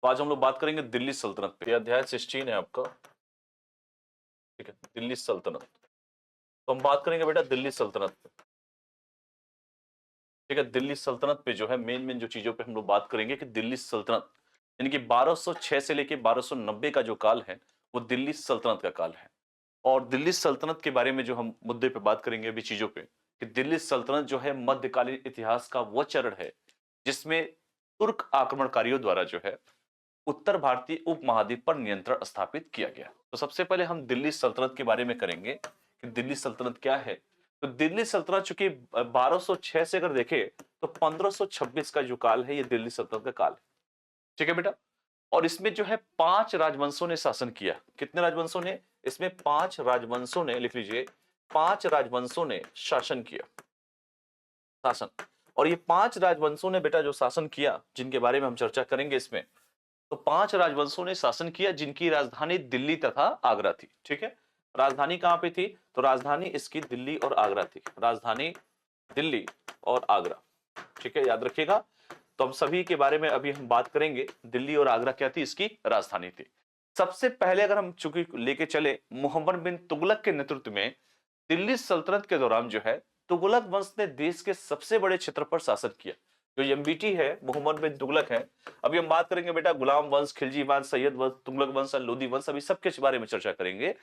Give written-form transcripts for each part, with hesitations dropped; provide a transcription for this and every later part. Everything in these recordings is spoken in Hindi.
तो आज हम लोग बात करेंगे दिल्ली सल्तनत पे। ये अध्याय 16 है आपका, ठीक है, दिल्ली सल्तनत। तो हम बात करेंगे बेटा दिल्ली सल्तनत पे, ठीक है। दिल्ली सल्तनत पे जो है मेन मेन जो चीजों पे हम लोग बात करेंगे कि दिल्ली सल्तनत यानी कि 1206 से लेके 1290 का जो काल है वो दिल्ली सल्तनत का काल है। और दिल्ली सल्तनत के बारे में जो हम मुद्दे पे बात करेंगे अभी चीजों पे कि दिल्ली सल्तनत जो है मध्यकालीन इतिहास का वो चरण है जिसमें तुर्क आक्रमणकारियों द्वारा जो है उत्तर भारतीय उपमहाद्वीप पर नियंत्रण स्थापित किया गया। तो सबसे पहले हम दिल्ली सल्तनत के बारे में करेंगे कि दिल्ली सल्तनत क्या है। तो दिल्ली सल्तनत चूंकि 1206 से अगर देखें तो 1526 का जो काल है ये दिल्ली सल्तनत का काल है, ठीक है बेटा। और इसमें जो है 5 राजवंशों ने शासन किया। कितने राजवंशों ने? इसमें 5 राजवंशों ने, लिख लीजिए, 5 राजवंशों ने शासन किया, शासन। और ये 5 राजवंशों ने बेटा जो शासन किया जिनके बारे में हम चर्चा करेंगे इसमें, तो 5 राजवंशों ने शासन किया जिनकी राजधानी दिल्ली तथा आगरा थी, ठीक है। राजधानी कहां पे थी? तो राजधानी इसकी दिल्ली और आगरा थी, राजधानी दिल्ली और आगरा, ठीक है, याद रखिएगा। तो हम सभी के बारे में अभी हम बात करेंगे। दिल्ली और आगरा क्या थी? इसकी राजधानी थी। सबसे पहले अगर हम चूंकि लेके चले मोहम्मद बिन तुगलक के नेतृत्व में दिल्ली सल्तनत के दौरान जो है तुगलक वंश ने देश के सबसे बड़े क्षेत्र पर शासन किया। जो एमबीटी है मोहम्मद बिन तुगलक है। अभी हम बात करेंगे बेटा गुलाम वंश, खिलजी वंश, सैयद वंश, तुगलक वंश, लोदी वंश, अभी सबके बारे में चर्चा करेंगे।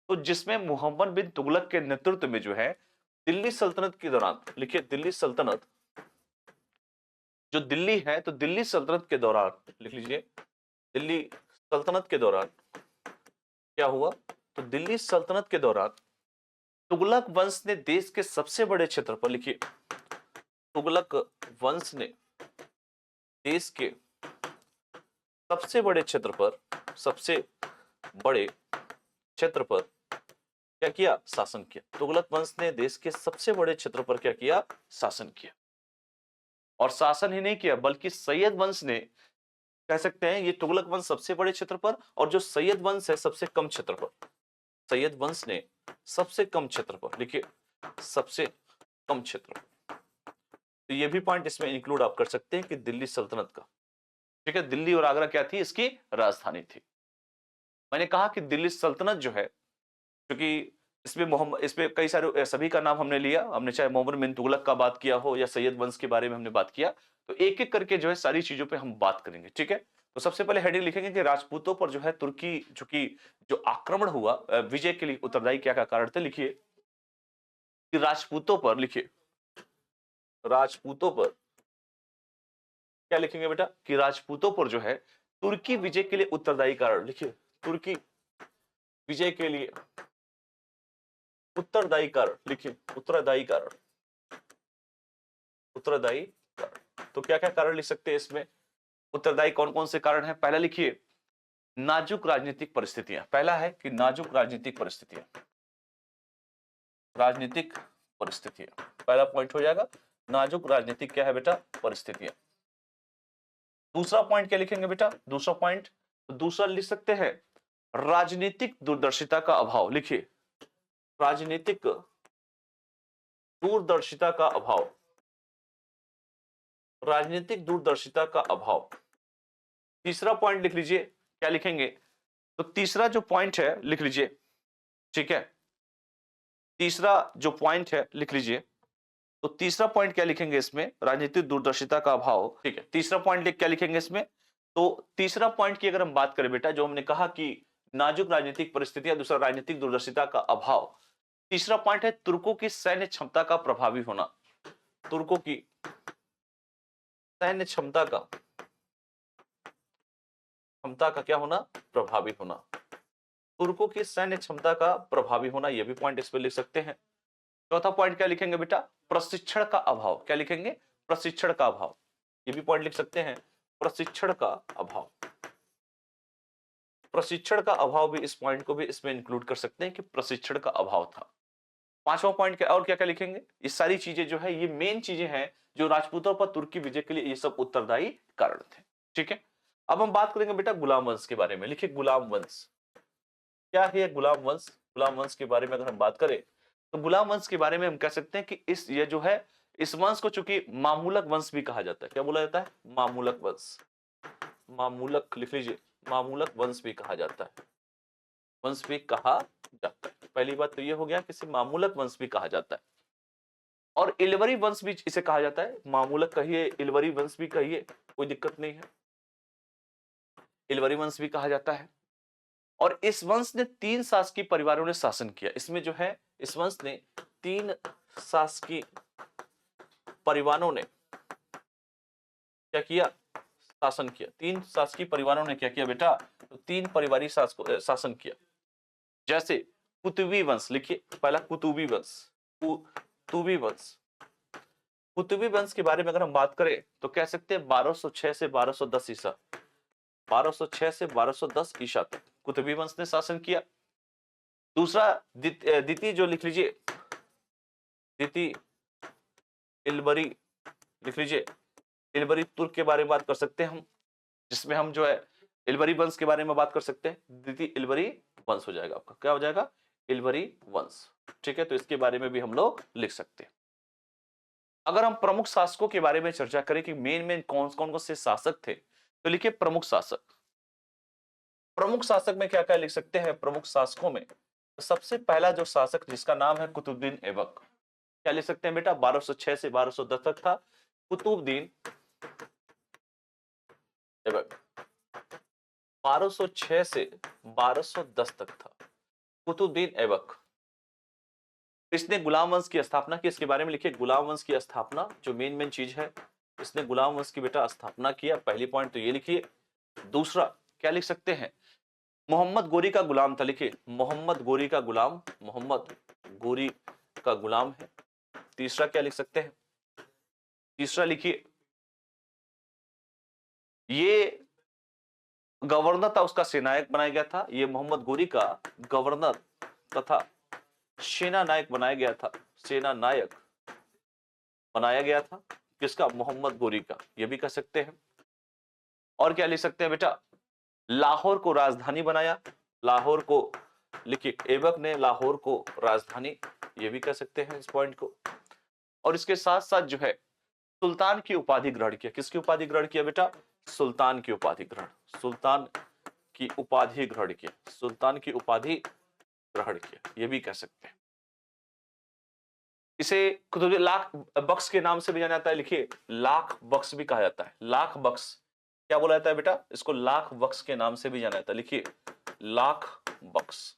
तो जिसमें मोहम्मद बिन तुगलक के नेतृत्व में जो है दिल्ली सल्तनत के दौरान, लिखिए दिल्ली सल्तनत, जो दिल्ली है तो दिल्ली सल्तनत के दौरान, लिख लीजिए, दिल्ली सल्तनत के दौरान क्या हुआ? तो दिल्ली सल्तनत के दौरान तुगलक वंश ने देश के सबसे बड़े क्षेत्र पर, लिखिए, तुगलक वंश ने देश के सबसे बड़े क्षेत्र पर, सबसे बड़े क्षेत्र पर क्या किया? शासन किया। तुगलक वंश ने देश के सबसे बड़े क्षेत्र पर क्या किया? शासन किया। और शासन ही नहीं किया बल्कि सैयद वंश ने, कह सकते हैं ये तुगलक वंश सबसे बड़े क्षेत्र पर और जो सैयद वंश है सबसे कम क्षेत्र पर। सैयद वंश ने सबसे कम क्षेत्र पर, लिखिए, सबसे कम क्षेत्र। तो ये भी पॉइंट इसमें इंक्लूड आप कर सकते हैं कि दिल्ली सल्तनत का, ठीक है, दिल्ली और आगरा क्या थी? इसकी राजधानी थी। मैंने कहा कि दिल्ली सल्तनत जो है, क्योंकि इसमें मोहम्मद, इसमें कई सारे सभी का नाम हमने लिया, हमने चाहे मोहम्मद बिन तुगलक का बात किया हो या सैयद वंश के बारे में हमने बात किया, तो एक एक करके जो है सारी चीजों पे हम बात करेंगे, ठीक है। तो सबसे पहले हेडिंग लिखेंगे कि राजपूतों पर जो है तुर्की चूंकि जो आक्रमण हुआ विजय के लिए उत्तरदायी क्या क्या कारण थे। लिखिए कि राजपूतों पर, लिखिए, राजपूतों पर क्या लिखेंगे बेटा? कि राजपूतों पर जो है तुर्की विजय के लिए उत्तरदायी कारण, लिखिए, तुर्की विजय के लिए उत्तरदायी कारण, लिखिए, उत्तरदायी कारण, उत्तरदायी कारण। तो क्या क्या कारण लिख सकते हैं इसमें? उत्तरदायी कौन कौन से कारण है? पहला लिखिए नाजुक राजनीतिक परिस्थितियां। पहला है कि नाजुक राजनीतिक परिस्थितियां, राजनीतिक परिस्थितियां पहला पॉइंट हो जाएगा। नाजुक राजनीतिक क्या है बेटा? परिस्थितियां। दूसरा पॉइंट क्या लिखेंगे बेटा? दूसरा पॉइंट, दूसरा लिख सकते हैं राजनीतिक दूरदर्शिता का अभाव। लिखिए राजनीतिक दूरदर्शिता का अभाव, राजनीतिक दूरदर्शिता का अभाव। तीसरा पॉइंट लिख लीजिए, क्या लिखेंगे? तो तीसरा जो पॉइंट है लिख लीजिए, ठीक है, तीसरा जो पॉइंट है लिख लीजिए। तो तीसरा पॉइंट क्या लिखेंगे इसमें? राजनीतिक दूरदर्शिता का अभाव, ठीक है। तीसरा पॉइंट लिख क्या लिखेंगे इसमें? तो तीसरा पॉइंट की अगर हम बात करें बेटा, जो हमने कहा कि नाजुक राजनीतिक परिस्थितियां, दूसरा राजनीतिक दूरदर्शिता का अभाव, तीसरा पॉइंट है तुर्कों की सैन्य क्षमता का प्रभावी होना। तुर्कों की सैन्य क्षमता का क्या होना? प्रभावी होना। तुर्कों की सैन्य क्षमता का प्रभावी होना, यह भी पॉइंट इस पर लिख सकते हैं। चौथा पॉइंट क्या लिखेंगे बेटा? प्रशिक्षण का अभाव। क्या लिखेंगे? प्रशिक्षण का अभाव, ये भी पॉइंट लिख सकते हैं, प्रशिक्षण का अभाव। प्रशिक्षण का अभाव भी, इस पॉइंट को भी इसमें इंक्लूड कर सकते हैं कि प्रशिक्षण का अभाव था। पांचवा पॉइंट क्या, और क्या क्या लिखेंगे? ये सारी चीजें जो है ये मेन चीजें हैं जो राजपूतों पर तुर्की विजय के लिए ये सब उत्तरदायी कारण थे, ठीक है। अब हम बात करेंगे बेटा गुलाम वंश के बारे में। लिखिए गुलाम वंश क्या है? गुलाम वंश, गुलाम वंश के बारे में अगर हम बात करें तो गुलाम वंश के बारे में हम कह सकते हैं कि इस ये जो है इस वंश को चूंकि मामूलक वंश भी कहा जाता है। क्या बोला जाता है? मामूलक वंश। मामूलक लिख लीजिए, मामूलक वंश भी कहा जाता है, वंश भी कहा जाता है। पहली बात तो ये हो गया कि इसे मामूलक वंश भी कहा जाता है। और इलवरी वंश भी इसे कहा जाता है, मामूलक कहिए, इलवरी वंश भी कहिए, कोई दिक्कत नहीं है, इलवरी वंश भी कहा जाता है। और इस वंश ने 3 शासकीय परिवारों ने शासन किया। इसमें जो है, इस वंश ने 3 शासकीय परिवारों ने क्या किया, शासन किया। 3 शासकीय परिवारों ने क्या किया बेटा, तो 3 परिवारी शासन किया। जैसे कुतुबी वंश, लिखिए पहला कुतुबी वंश, कुतुबी वंश। कुतुबी वंश के बारे में अगर हम बात करें तो कह सकते हैं 1206 से 1210 ईसा, 1206 से 1210 ईसा तक कुतुबी वंश ने शासन किया। दूसरा द्वितीय जो लिख लीजिए, द्वितीय इलबरी लिख लीजिए, इलबरी तुर्क के बारे में बात कर सकते हैं हम, जिसमें हम जो है इलबरी वंश के बारे में बात कर सकते हैं। द्वितीय इलबरी वंश हो जाएगा आपका, क्या हो जाएगा, इलबरी वंश। ठीक है, तो इसके बारे में भी हम लोग लिख सकते हैं। अगर हम प्रमुख शासकों के बारे में चर्चा करें कि मेन कौन कौन से शासक थे, तो लिखिए प्रमुख शासक। प्रमुख शासक में क्या क्या लिख सकते हैं, प्रमुख शासकों में सबसे पहला जो शासक जिसका नाम है कुतुबुद्दीन ऐबक, क्या लिख सकते हैं बेटा, 1206 से 1210 तक था कुतुबुद्दीन ऐबक। 1206 से 1210 तक था कुतुबुद्दीन ऐबक। इसने गुलाम वंश की स्थापना की। इसके बारे में लिखिए, गुलाम वंश की स्थापना जो मेन चीज है, इसने गुलाम वंश की बेटा स्थापना किया। पहली पॉइंट तो ये लिखिए। दूसरा क्या लिख सकते हैं, मोहम्मद गोरी का गुलाम था, लिखिए मोहम्मद गोरी का गुलाम, मोहम्मद गोरी का गुलाम है। तीसरा क्या लिख सकते हैं, तीसरा लिखिए ये गवर्नर था, उसका सेनायक बनाया गया था। ये मोहम्मद गोरी का गवर्नर तथा सेना नायक बनाया गया था, सेना नायक बनाया गया था किसका, मोहम्मद गोरी का, ये भी कह सकते हैं। और क्या लिख सकते हैं बेटा, लाहौर को राजधानी बनाया, लाहौर को लिखिए ऐबक ने लाहौर को राजधानी, ये भी कह सकते हैं इस पॉइंट को। और इसके साथ साथ जो है सुल्तान की उपाधि ग्रहण किया। किसकी उपाधि ग्रहण किया बेटा, सुल्तान की उपाधि ग्रहण, सुल्तान की उपाधि ग्रहण किया, सुल्तान की उपाधि ग्रहण किया, ये भी कह सकते हैं। इसे कुतुबुद्दीन लाख बख्श के नाम से भी जाना जाता है, लिखिए लाख बख्श भी कहा जाता है, लाख बख्श क्या बोला जाता है बेटा, इसको लाख बख्श के नाम से भी जाना जाता है, लिखिए लाख बख्श,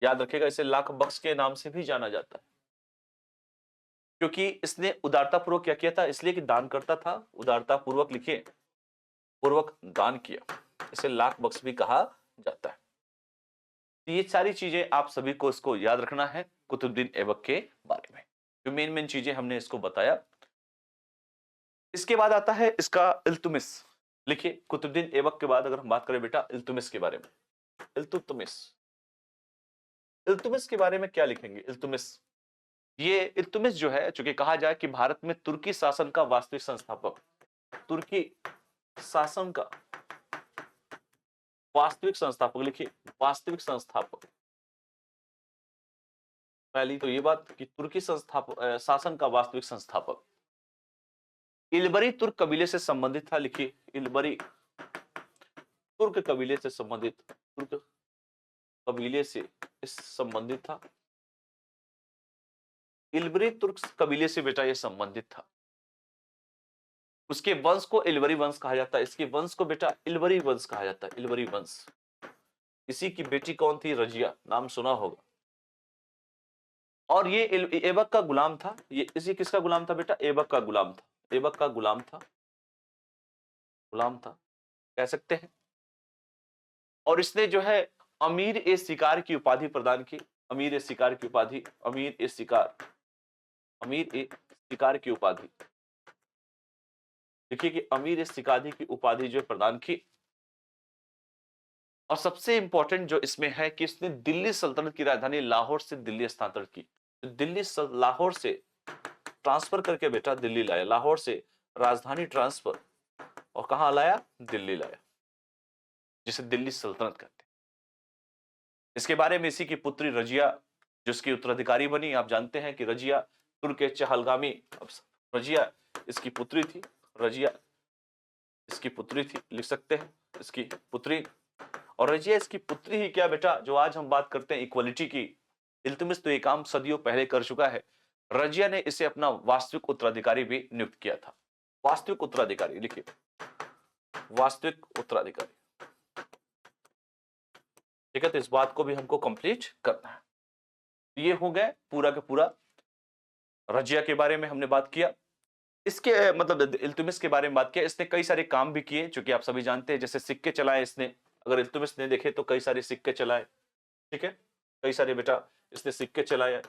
याद रखिएगा इसे लाख बख्श के नाम से भी जाना जाता है, क्योंकि इसने उदारता पूर्वक क्या किया था, इसलिए कि दान करता था, उदारता पूर्वक लिखिए पूर्वक दान किया, इसे लाख बख्श भी कहा जाता है। ये सारी चीजें आप सभी को इसको याद रखना है कुतुबुद्दीन ऐबक के बारे में, जो मेन चीजें हमने इसको बताया। इसके बाद आता है इसका इल्तुमिश, लिखिए कुतुबुद्दीन ऐबक के बाद अगर हम बात करें बेटा इल्तुमिश के बारे में, इल्तुतमिश, इल्तुमिश के बारे में क्या लिखेंगे, इल्तुमिश, ये इल्तुमिश जो है, चूंकि कहा जाए कि भारत में तुर्की शासन का वास्तविक संस्थापक, तुर्की शासन का वास्तविक संस्थापक, लिखिए वास्तविक संस्थापक। पहली तो ये बात कि तुर्की शासन का वास्तविक संस्थापक इलबरी तुर्क कबीले से संबंधित था, लिखिए इलबरी तुर्क कबीले से संबंधित, तुर्क कबीले से इस संबंधित था, इलबरी तुर्क कबीले से बेटा ये संबंधित था। उसके वंश को इलबरी वंश कहा जाता है, इसके वंश को बेटा इलबरी वंश कहा जाता है, इलबरी वंश। इसी की बेटी कौन थी, रजिया, नाम सुना होगा। और ये ऐबक का गुलाम था, ये इसी किसका गुलाम था बेटा, ऐबक का गुलाम था, ऐबक का गुलाम था, गुलाम था कह सकते हैं। और इसने जो है अमीर ए शिकार की उपाधि प्रदान की, अमीर ए शिकार की उपाधि, अमीर ए शिकार, अमीर ए शिकार की उपाधि, देखिए कि अमीर ए शिकारी की उपाधि जो प्रदान की। और सबसे इंपॉर्टेंट जो इसमें है कि इसने दिल्ली सल्तनत की राजधानी लाहौर से दिल्ली स्थानांतरित की, दिल्ली लाहौर से ट्रांसफर करके बेटा दिल्ली लाया, लाहौर से राजधानी ट्रांसफर और कहां लाया, दिल्ली लाया, जिसे दिल्ली सल्तनत कहते हैं। इसके बारे में इसी की पुत्री रजिया जिसकी उत्तराधिकारी बनी, आप जानते हैं कि रजिया तुर्क के चहलगामी, रजिया इसकी पुत्री थी, रजिया इसकी पुत्री थी, लिख सकते हैं इसकी पुत्री। और रजिया इसकी पुत्री ही क्या बेटा, जो आज हम बात करते हैं इक्वलिटी की, इल्तुतमिश तो ये काम सदियों पहले कर चुका है। रजिया ने इसे अपना वास्तविक उत्तराधिकारी भी नियुक्त किया था। वास्तविक उत्तराधिकारी लिखिए, वास्तविक उत्तराधिकारी। ठीक है, तो इस बात को भी हमको कंप्लीट करना है। ये हो गए पूरा का पूरा रजिया के बारे में हमने बात किया। इसके मतलब इल्तुतमिश के बारे में बात किया। इसने कई सारे काम भी किए जो कि आप सभी जानते हैं, जैसे सिक्के चलाए इसने। अगर इल्तुतमिश ने देखे तो कई सारे सिक्के चलाए। ठीक है, कई सारे बेटा इसने सिक्के चलाए।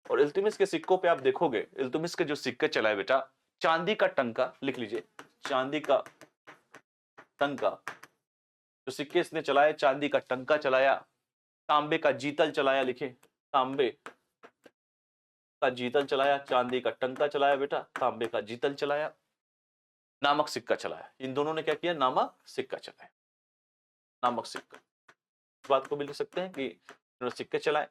और इल्तुतमिश के सिक्कों पे आप देखोगे, इल्तुतमिश के जो सिक्के चलाए बेटा, चांदी का टंका, लिख लीजिए चांदी का टंका, जो सिक्के इसने चलाए, चांदी का टंका चलाया, तांबे का जीतल चलाया, लिखे तांबे का जीतल चलाया, चांदी का टंका चलाया बेटा, तांबे का जीतल चलाया, नामक सिक्का चलाया। इन दोनों ने क्या किया, नामक सिक्का चलाया, नामक सिक्का। इस बात को भी लिख सकते हैं कि इन्होंने सिक्के चलाए।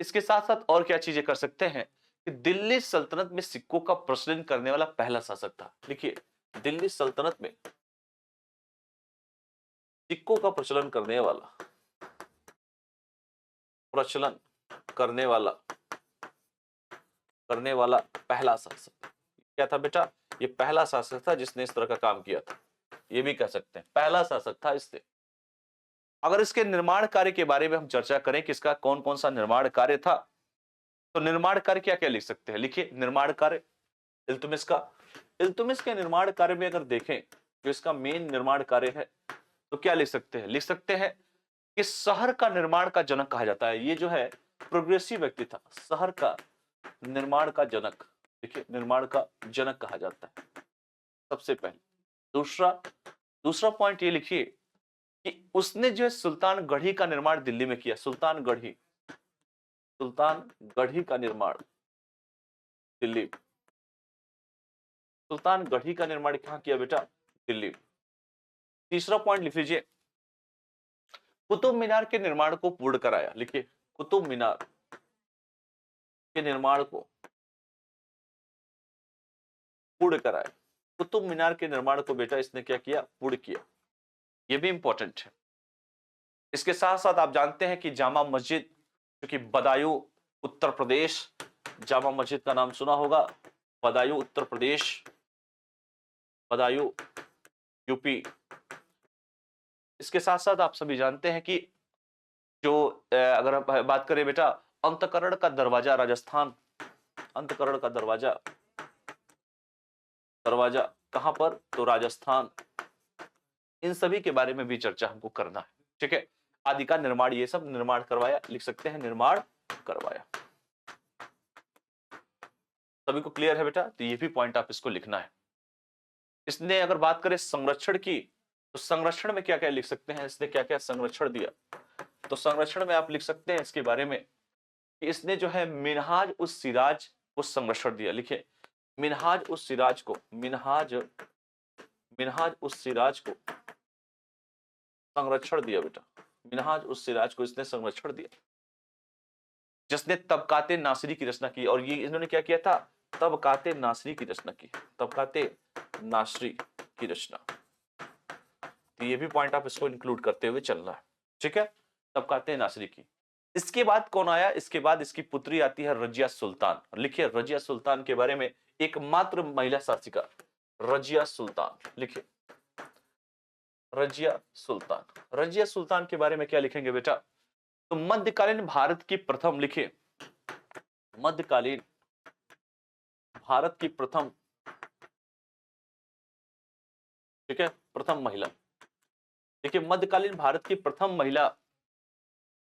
इसके साथ साथ और क्या चीजें कर सकते हैं कि दिल्ली सल्तनत में सिक्कों का प्रचलन करने वाला पहला शासक था। लिखिए, दिल्ली सल्तनत में सिक्कों का प्रचलन करने वाला पहला शासक क्या था बेटा, ये पहला शासक था जिसने इस तरह का काम किया था। ये भी कह सकते हैं पहला शासक था इससे। अगर इसके निर्माण कार्य के बारे में हम चर्चा करें कि इसका कौन कौन सा निर्माण कार्य था, तो निर्माण कार्य क्या क्या लिख सकते हैं। लिखिए, निर्माण कार्य इल्तुतमिश का, इल्तुतमिश के निर्माण कार्य में अगर देखें जो इसका मेन निर्माण कार्य है तो क्या लिख सकते हैं, लिख सकते हैं कि शहर का निर्माण का जनक कहा जाता है। ये जो है प्रोग्रेसिव व्यक्ति था, शहर का निर्माण का जनक। देखिए, निर्माण का जनक कहा जाता है सबसे पहले। दूसरा पॉइंट ये लिखिए कि उसने जो है सुल्तानगढ़ी का निर्माण दिल्ली में किया। सुल्तानगढ़ी का निर्माण दिल्ली, सुल्तानगढ़ी का निर्माण कहां किया बेटा, दिल्ली। तीसरा पॉइंट लिख लीजिए, कुतुब मीनार के निर्माण को पूर्ण कराया। लिखिए, कुतुब मीनार के निर्माण को पूर्ण कराया। कुतुब मीनार के निर्माण को बेटा इसने क्या किया, पूर्ण किया। यह भी इंपॉर्टेंट है। इसके साथ साथ आप जानते हैं कि जामा मस्जिद, जो कि बदायूं उत्तर प्रदेश, जामा मस्जिद का नाम सुना होगा, बदायूं उत्तर प्रदेश, बदायूं यूपी। इसके साथ साथ आप सभी जानते हैं कि जो अगर आप बात करें बेटा, अंतकरण का दरवाजा राजस्थान, अंतकरण का दरवाजा कहां पर, तो राजस्थान। इन सभी के बारे में भी चर्चा हमको करना है। ठीक है, आदि का निर्माण, ये सब निर्माण करवाया, लिख सकते हैं निर्माण करवाया। सभी को क्लियर है बेटा, तो ये भी पॉइंट आप इसको लिखना है। इसने अगर बात करें संरक्षण की, तो संरक्षण में क्या क्या लिख सकते हैं, इसने क्या क्या संरक्षण दिया, तो संरक्षण में आप लिख सकते हैं इसके बारे में कि इसने जो है मिनहाज उस सिराज को संरक्षण दिया। लिखिए, मिनहाज उस सिराज को, मिनहाज उस सिराज को संरक्षण दिया बेटा, मिनहाज उस सिराज को इसने संरक्षण दिया, जिसने तबकाते नासिरी की रचना की। और ये इन्होंने क्या किया था, तबकाते नासिरी की रचना की, तबकाते नासिरी की रचना। तो ये भी पॉइंट आप इसको इंक्लूड करते हुए चलना है। ठीक है, तबकाते नासिरी की। इसके बाद कौन आया, इसके बाद इसकी पुत्री आती है रजिया सुल्तान। लिखिए, रजिया सुल्तान के बारे में, एकमात्र महिला शासिका रजिया सुल्तान। लिखिए, रजिया सुल्तान। रजिया सुल्तान के बारे में क्या लिखेंगे बेटा, तो मध्यकालीन भारत की प्रथम, लिखिए मध्यकालीन भारत की प्रथम, ठीक है, प्रथम महिला। देखिए, मध्यकालीन भारत की प्रथम महिला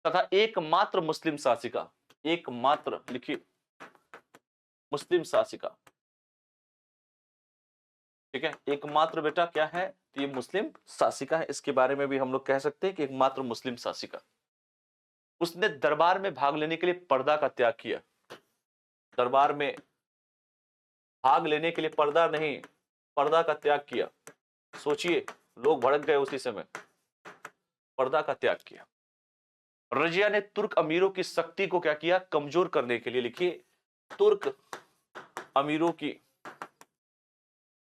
तथा एकमात्र मुस्लिम शासिका, एकमात्र, लिखिए मुस्लिम शासिका। ठीक है, एकमात्र बेटा क्या है, तो ये मुस्लिम शासिका है। इसके बारे में भी हम लोग कह सकते हैं कि एकमात्र मुस्लिम शासिका। उसने दरबार में भाग लेने के लिए पर्दा का त्याग किया। दरबार में भाग लेने के लिए पर्दा नहीं, पर्दा का त्याग किया। सोचिए, लोग भड़क गए उसी समय, पर्दा का त्याग किया। रजिया ने तुर्क अमीरों की शक्ति को क्या किया, कमजोर करने के लिए, लिखिए तुर्क अमीरों की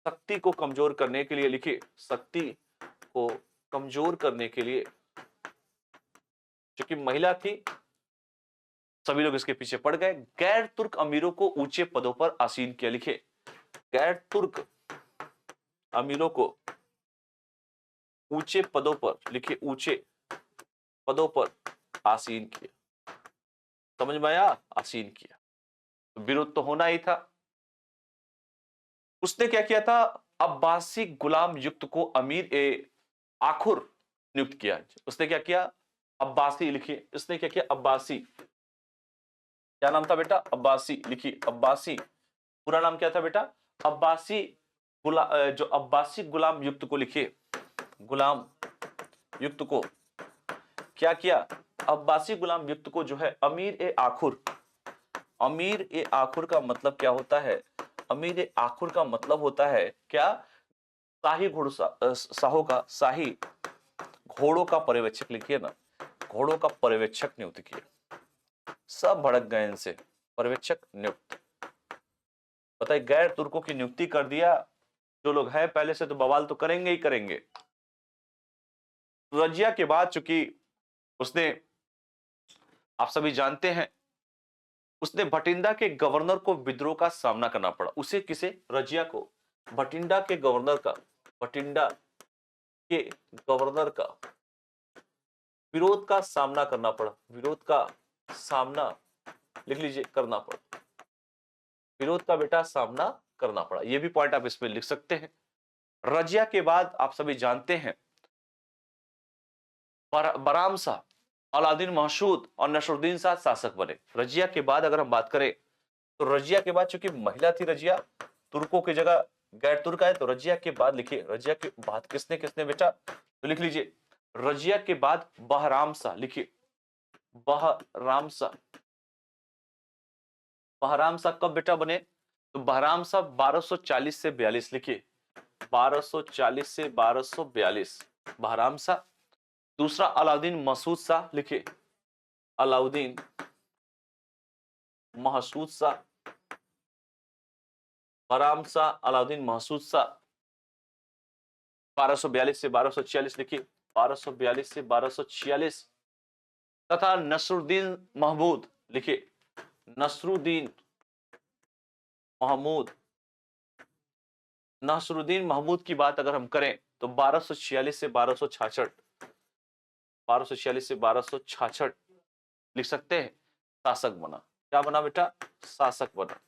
शक्ति को कमजोर करने के लिए, लिखिए शक्ति को कमजोर करने के लिए, क्योंकि महिला थी सभी लोग इसके पीछे पड़ गए। गैर तुर्क अमीरों को ऊंचे पदों पर आसीन किया, लिखिए गैर तुर्क अमीरों को ऊंचे पदों पर, लिखिए ऊंचे पदों पर आसीन किया। समझ में आया? आसीन किया, तो विरोध तो होना ही था। उसने क्या किया था? अब्बासी गुलाम युक्त को अमीर ए आखुर नियुक्त किया। उसने क्या किया? अब्बासी, लिखिए इसने क्या किया? अब्बासी, क्या नाम था बेटा? अब्बासी, लिखिए अब्बासी, पूरा नाम क्या था बेटा? अब्बासी जो अब्बासी गुलाम युक्त को, लिखिए गुलाम युक्त को क्या किया? अब्बासी गुलाम युक्त को जो है अमीर ए आखुर, अमीर ए आखुर का मतलब क्या होता है? अमीर ए आखुर का मतलब होता है क्या? शाही शाहों का, शाही घोड़ों का पर्यवेक्षक, लिखिए ना, घोड़ों का पर्यवेक्षक नियुक्त किया। सब भड़क गए इनसे, पर्यवेक्षक नियुक्त। बताइए, गैर तुर्कों की नियुक्ति कर दिया, जो लोग हैं पहले से तो बवाल तो करेंगे ही करेंगे। रजिया के बाद चूंकि उसने, आप सभी जानते हैं, उसने भटिंडा के गवर्नर को विद्रोह का सामना करना पड़ा। उसे किसे? रजिया को भटिंडा के गवर्नर का, भटिंडा के गवर्नर का विरोध का सामना करना पड़ा। विरोध का सामना, लिख लीजिए, करना पड़ा। विरोध का बेटा सामना करना पड़ा, ये भी पॉइंट आप इसमें लिख सकते हैं। रजिया के बाद आप सभी जानते हैं बराम शाह, अलाउद्दीन महसूद और नसरुद्दीन शाह शासक बने। रजिया के बाद अगर हम बात करें तो रजिया के बाद, चूंकि महिला थी रजिया, तुर्कों की जगह गैर तुर्क आए, तो रजिया के बाद, लिखिए रजिया के बाद किसने किसने बेटा? तो लिख लीजिए रजिया के बाद बहराम शाह, लिखिए बहराम शाह। बहराम शाह कब बेटा बने? तो बहराम शाह 1240 से 42, लिखिए 1240 से 1242 बहराम शाह। दूसरा अलाउद्दीन महसूद शाह, लिखिए अलाउद्दीन महसूद शाह, बहराम शाह, अलाउद्दीन महसूद शाह 1242 से 1246, लिखिए 1242 से 1246। तथा नसरुद्दीन महमूद, लिखिए नसरुद्दीन महमूद, नसरुद्दीन महमूद की बात अगर हम करें तो 1246 से 1266, 1246 से 1266 लिख सकते हैं, शासक बना। क्या बना बेटा? शासक बना।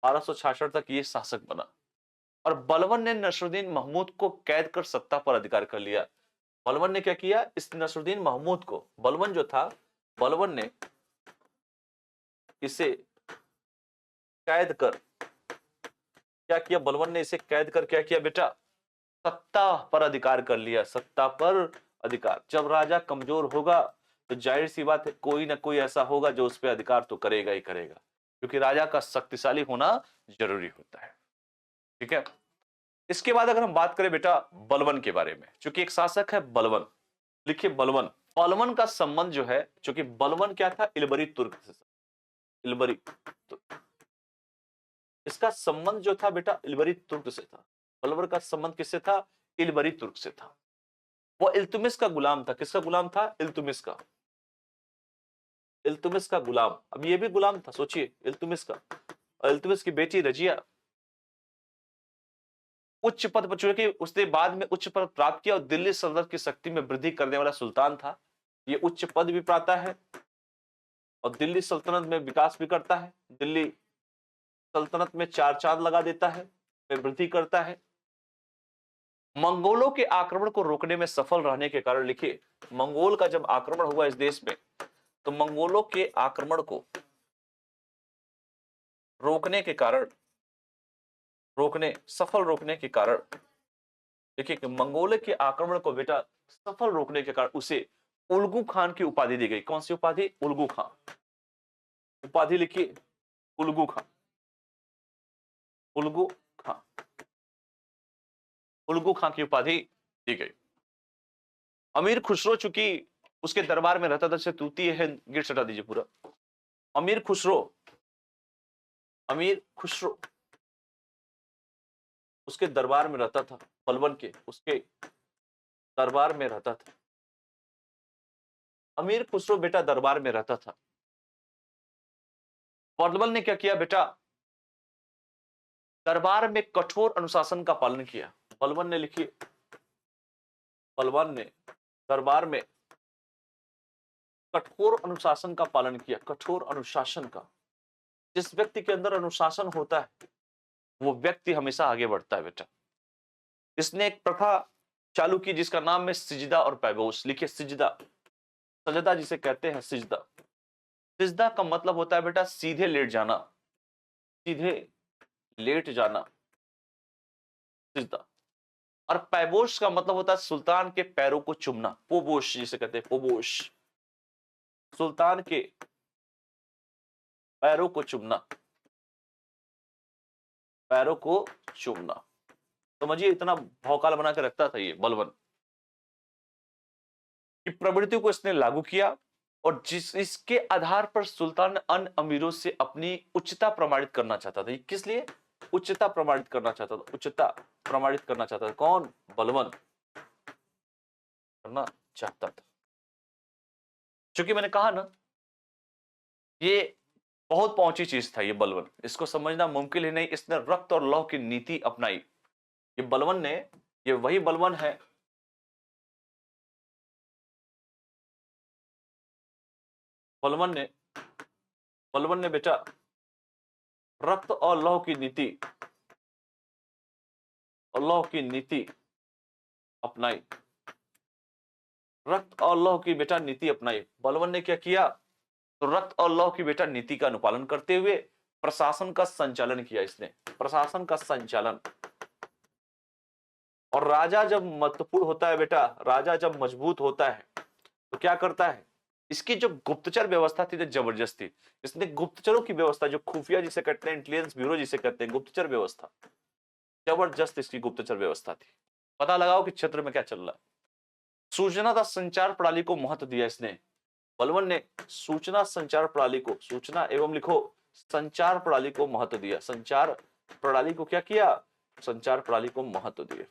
1266 तक ये शासक बना। और बलबन ने नसरुद्दीन महमूद को कैद कर सत्ता पर अधिकार कर लिया। बलबन ने क्या किया? इस नसरुद्दीन महमूद को, बलबन जो था, बलबन ने इसे कैद कर, क्या किया? बलबन ने इसे कैद कर क्या किया बेटा? सत्ता पर अधिकार कर लिया। सत्ता पर अधिकार, जब राजा कमजोर होगा तो जाहिर सी बात है कोई ना कोई ऐसा होगा जो उस पर अधिकार तो करेगा ही करेगा, क्योंकि राजा का शक्तिशाली होना जरूरी होता है। ठीक है, इसके बाद अगर हम बात करें बेटा बलबन के बारे में, चूंकि एक शासक है बलबन, लिखिए बलबन। बलबन का संबंध जो है, चूंकि बलबन क्या था? इलबरी तुर्क से, इलबरी तुर्क। इसका संबंध जो था बेटा इलबरी तुर्क से था। बलबन का संबंध किससे था? इलबरी तुर्क से था। वो इल्तुमिश का गुलाम था। किसका गुलाम था? इल्तुमिश का, इल्तुमिश का गुलाम। अब ये भी गुलाम था, सोचिए, इल्तुमिश का। और इल्तुमिश की बेटी रजिया उच्च पद पर, चूंकि उसने बाद में उच्च पद प्राप्त किया और दिल्ली सल्तनत की शक्ति में वृद्धि करने वाला सुल्तान था, ये उच्च पद भी पाता है और दिल्ली सल्तनत में विकास भी करता है। दिल्ली सल्तनत में चार चांद लगा देता है, में वृद्धि करता है। मंगोलों के आक्रमण को रोकने में सफल रहने के कारण, लिखिए मंगोल का जब आक्रमण हुआ इस देश में, तो मंगोलों के आक्रमण को रोकने के कारण, सफल रोकने के कारण, देखिए कि मंगोलों के आक्रमण को बेटा सफल रोकने के कारण उसे उल्गू खान की उपाधि दी गई। कौन सी उपाधि? उल्गू खान। उपाधि लिखिए उल्गू खान, उल्गू खान, उल्गू खान की उपाधि दी गई। अमीर खुसरो चूंकि उसके दरबार में रहता था, से तूती है, गिर सटा दीजिए पूरा। अमीर खुसरो, अमीर खुसरो उसके दरबार में रहता था, बलबन के उसके दरबार में रहता था। अमीर खुसरो बेटा दरबार में रहता था। बलबन ने क्या किया बेटा, दरबार में कठोर अनुशासन का पालन किया। बलबन ने लिखिए, बलबन ने दरबार में कठोर अनुशासन का पालन किया, कठोर अनुशासन का। जिस व्यक्ति के अंदर अनुशासन होता है वो व्यक्ति हमेशा आगे बढ़ता है बेटा। इसने एक प्रथा चालू की जिसका नाम है सिजदा और पैगोश। लिखिए सिजदा, सजदा जिसे कहते हैं सिजदा। सिजदा का मतलब होता है बेटा सीधे लेट जाना, सीधे लेट जाना, सिजदा। और पैबोश का मतलब होता है सुल्तान के पैरों को चूमना, पोबोश जिसे कहते हैं पोबोश, सुल्तान के पैरों को चूमना, पैरों को चूमना। समझिए इतना भौकाल बना के रखता था ये बलबन की प्रवृत्ति को इसने लागू किया और जिस इसके आधार पर सुल्तान ने अन्य अमीरों से अपनी उच्चता प्रमाणित करना चाहता था। किस लिए? उच्चता प्रमाणित करना चाहता था, उच्चता प्रमाणित करना चाहता था। कौन? बलबन करना चाहता था। क्योंकि मैंने कहा ना ये बहुत पहुंची चीज था ये बलबन, इसको समझना मुमकिन ही नहीं। इसने रक्त और लौह की नीति अपनाई। ये बलबन ने, ये वही बलबन है बलबन ने बेटा रक्त और लौह की नीति और लौह की नीति अपनाई। रक्त और लौह की बेटा नीति अपनाई। बलबन ने क्या किया? तो रक्त और लौह की बेटा नीति का अनुपालन करते हुए प्रशासन का संचालन किया इसने, प्रशासन का संचालन। और राजा जब महत्वपूर्ण होता है बेटा, राजा जब मजबूत होता है तो क्या करता है? इसकी जो गुप्तचर व्यवस्था थी जबरदस्त थी। इसने गुप्तचरों की व्यवस्था, जो खुफिया जिसे कहते हैं, इंटेलिजेंस ब्यूरो जिसे कहते हैं, गुप्तचर व्यवस्था, जबरदस्त इसकी गुप्तचर व्यवस्था थी। पता लगाओ कि क्षेत्र में क्या चल रहा है। सूचना तथा संचार प्रणाली को महत्व दिया इसने। बलबन ने सूचना संचार प्रणाली को, सूचना एवं लिखो संचार प्रणाली को महत्व दिया। संचार प्रणाली को क्या किया? संचार प्रणाली को महत्व दिया।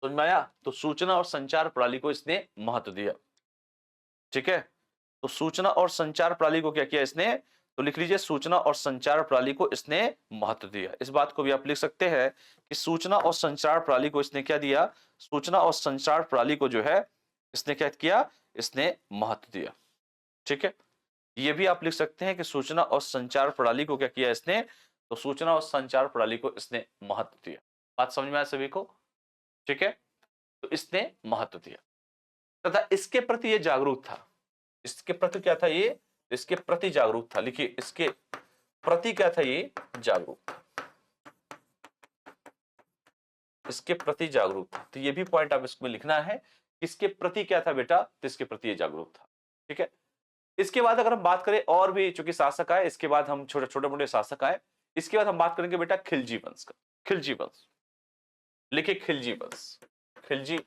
समझ में आया? तो सूचना और संचार प्रणाली को इसने महत्व दिया। ठीक है, तो सूचना और संचार प्रणाली को क्या किया इसने? तो लिख लीजिए सूचना और संचार प्रणाली को इसने महत्व दिया। इस बात को भी आप लिख सकते हैं कि सूचना और संचार प्रणाली को इसने क्या दिया? सूचना और संचार प्रणाली को जो है इसने क्या किया? इसने महत्व दिया। ठीक है, ये भी आप लिख सकते हैं कि सूचना और संचार प्रणाली को क्या किया इसने? तो सूचना और संचार प्रणाली को इसने महत्व दिया। बात समझ में आया सभी को? ठीक है, तो इसने महत्व दिया तथा इसके प्रति ये जागरूक था। इसके प्रति क्या था ये? इसके प्रति जागरूक था। लिखिए इसके प्रति क्या था ये? जागरूक था। इसके प्रति जागरूक था। तो ये भी पॉइंट आप इसमें लिखना है, इसके प्रति क्या था बेटा? तो इसके प्रति ये जागरूक था। ठीक है, इसके बाद अगर हम बात करें और भी, चूंकि शासक आए, इसके बाद हम छोटे मोटे शासक आए, इसके बाद हम बात करेंगे बेटा खिलजी वंश का। खिलजी वंश, लिखिए खिलजी वंश, खिलजी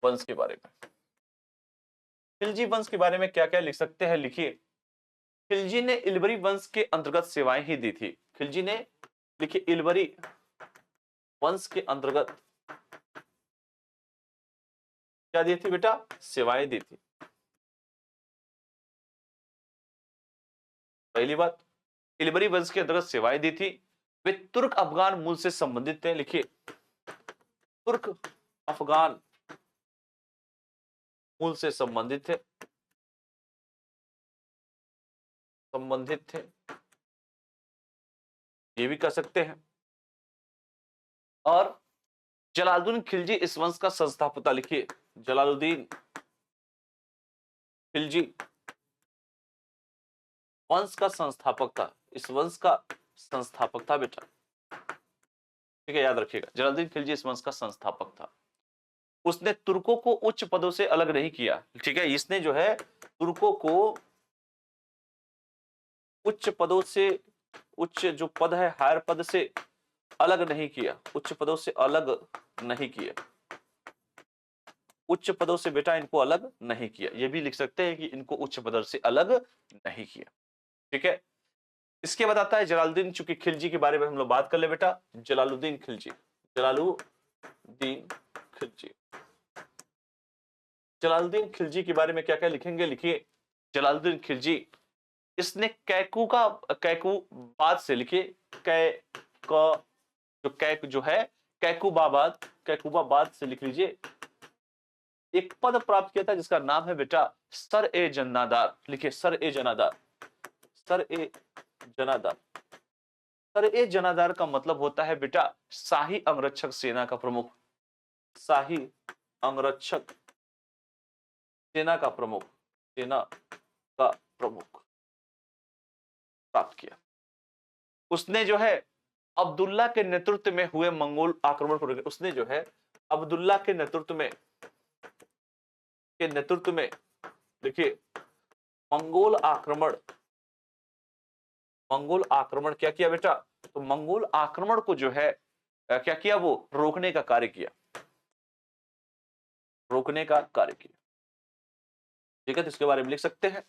वंश के बारे में। खिलजी वंश के बारे में क्या क्या लिख सकते हैं? लिखिए खिलजी ने इलबरी वंश के अंतर्गत सेवाएं ही दी थी। खिलजी ने, लिखिए इलबरी वंश के अंतर्गत क्या दी थी बेटा? सेवाएं दी थी। पहली बात, इलबरी वंश के अंतर्गत सेवाएं दी थी। वे तुर्क अफगान मूल से संबंधित थे। लिखिए तुर्क अफगान मूल से संबंधित थे, संबंधित थे, ये भी कह सकते हैं। और जलालुद्दीन खिलजी इस वंश का संस्थापक। लिखिए जलालुद्दीन खिलजी वंश का संस्थापक था, इस वंश का संस्थापक था बेटा। ठीक है, याद रखिएगा जलालुद्दीन खिलजी इस वंश का संस्थापक था। उसने तुर्कों को उच्च पदों से अलग नहीं किया। ठीक है, इसने जो है तुर्कों को उच्च पदों से, उच्च जो पद है हायर पद से अलग नहीं किया, उच्च पदों से अलग नहीं किया, उच्च पदों से बेटा इनको अलग नहीं किया। ये भी लिख सकते हैं कि इनको उच्च पदों से अलग नहीं किया। ठीक है, इसके बाद आता है जलालुद्दीन, चूंकि खिलजी के बारे में हम लोग बात कर ले बेटा, जलालुद्दीन खिलजी, जलालुद्दीन खिलजी। जलालुद्दीन खिलजी के बारे में क्या क्या लिखेंगे, लिखिए जलालुद्दीन खिलजी, इसने कैकूबाद से, लिखिए जो कैक जो है कैकूबाबाद से लिख लीजिए, एक पद प्राप्त किया था जिसका नाम है बेटा सर ए जन्नादार। लिखिए सर ए जनादार, सर ए जनादार। सर ए जनादार का मतलब होता है बेटा शाही अंगरक्षक सेना का प्रमुख, शाही अंगरक्षक सेना का प्रमुख, सेना का प्रमुख प्राप्त किया। उसने जो है अब्दुल्ला के नेतृत्व में हुए मंगोल आक्रमण को, उसने जो है अब्दुल्ला के नेतृत्व में देखिए मंगोल आक्रमण क्या किया बेटा, तो मंगोल आक्रमण को जो है क्या किया, वो रोकने का कार्य किया, रोकने का कार्य किया। ठीक है, तो इसके बारे में लिख सकते हैं।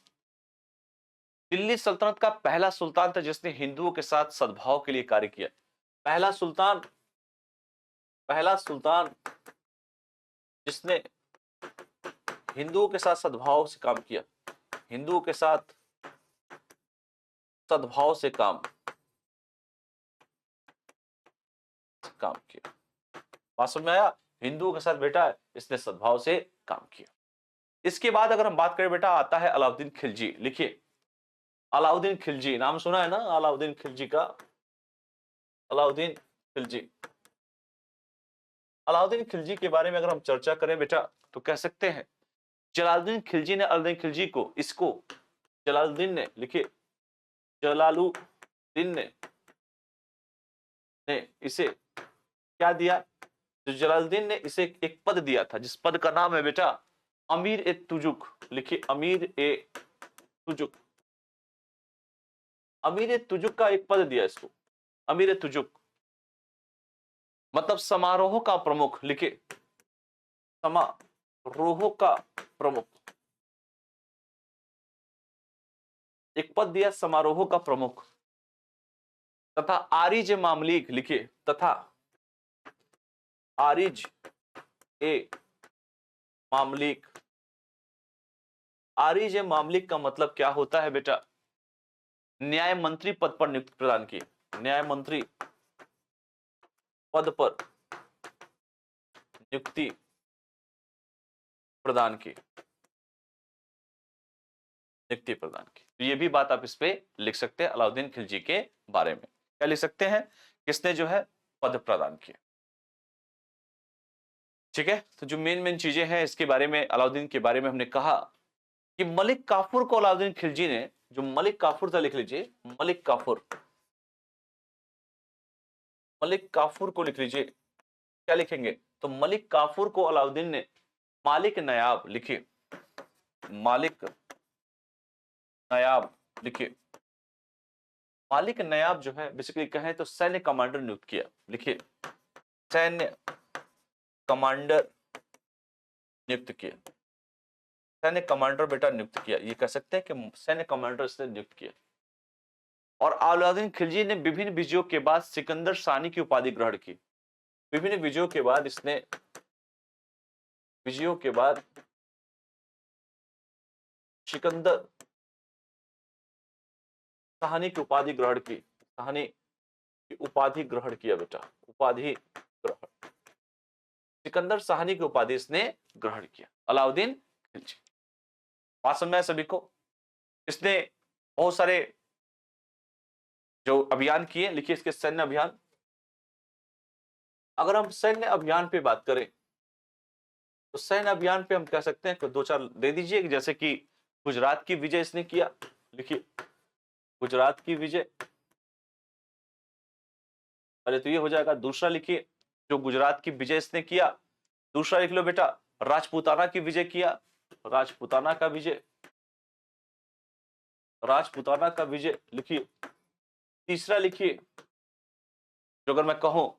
दिल्ली सल्तनत का पहला सुल्तान था जिसने हिंदुओं के साथ सद्भाव के लिए कार्य किया। पहला सुल्तान जिसने हिंदुओं के साथ सद्भाव से काम किया, हिंदुओं के साथ सद्भाव से काम किया। बात समझ में आया? हिंदुओं के साथ बेटा इसने सद्भाव से काम किया। इसके बाद अगर हम बात करें बेटा, आता है अलाउद्दीन खिलजी। लिखिए अलाउद्दीन खिलजी, नाम सुना है ना अलाउद्दीन खिलजी का, अलाउद्दीन खिलजी। अलाउद्दीन खिलजी के बारे में अगर हम चर्चा करें बेटा तो कह सकते हैं जलालुद्दीन खिलजी ने अलाउद्दीन खिलजी को, इसको जलालुद्दीन ने, लिखिए जलालुद्दीन ने इसे क्या दिया, तो जलालुद्दीन ने इसे एक पद दिया था जिस पद का नाम है बेटा अमीर ए तुजुक। लिखिए अमीर ए तुजुक, अमीर ए तुजुक का एक पद दिया इसको, अमीर ए तुजुक मतलब समारोह का प्रमुख। लिखिए समारोह का प्रमुख, एक पद दिया समारोह का प्रमुख। तथा आरिज मामलिक, लिखिए तथा आरिज ए मामलिक। आरिज ए मामलिक का मतलब क्या होता है बेटा, न्याय मंत्री पद पर नियुक्ति प्रदान की, न्याय मंत्री पद पर नियुक्ति प्रदान की, नियुक्ति प्रदान की। तो ये भी बात आप इस पे लिख सकते हैं अलाउद्दीन खिलजी के बारे में। क्या लिख सकते हैं, किसने जो है पद प्रदान किया। ठीक है, तो जो मेन चीजें हैं इसके बारे में, अलाउद्दीन के बारे में हमने कहा कि मलिक काफूर को अलाउद्दीन खिलजी ने, जो मलिक काफूर था, लिख लीजिए मलिक काफूर, मलिक काफूर को लिख लीजिए। क्या लिखेंगे, तो मलिक काफूर को अलाउद्दीन ने मालिक नायाब, लिखिए मालिक नायाब, लिखिए मालिक नायाब जो है बेसिकली कहें तो सैन्य कमांडर नियुक्त किया। लिखिए सैन्य कमांडर नियुक्त किया, सैन्य कमांडर बेटा नियुक्त किया, ये कह सकते हैं कि सैन्य कमांडर इसने नियुक्त किया। और अलाउद्दीन खिलजी ने विभिन्न विजयों के बाद सिकंदर सानी की उपाधि ग्रहण की। विभिन्न विजयों के बाद इसने, विजयों के बाद सिकंदर सानी की उपाधि ग्रहण की, सानी की उपाधि ग्रहण किया बेटा, उपाधि ग्रहण, सिकंदर साहनी की उपाधि इसने ग्रहण किया अलाउद्दीन खिलजी। बात समझ में सभी को? इसने बहुत सारे जो अभियान किए, लिखिए इसके सैन्य अभियान। अगर हम सैन्य अभियान पे बात करें तो सैन्य अभियान पे हम कह सकते हैं कि दो चार दे दीजिए, जैसे कि गुजरात की विजय इसने किया। लिखिए गुजरात की विजय, पहले तो ये हो जाएगा। दूसरा लिखिए जो गुजरात की विजय इसने किया। दूसरा लिख लो बेटा राजपूताना की विजय किया, राजपूताना का विजय, राजपूताना का विजय लिखिए। तीसरा लिखिए जो अगर मैं कहूं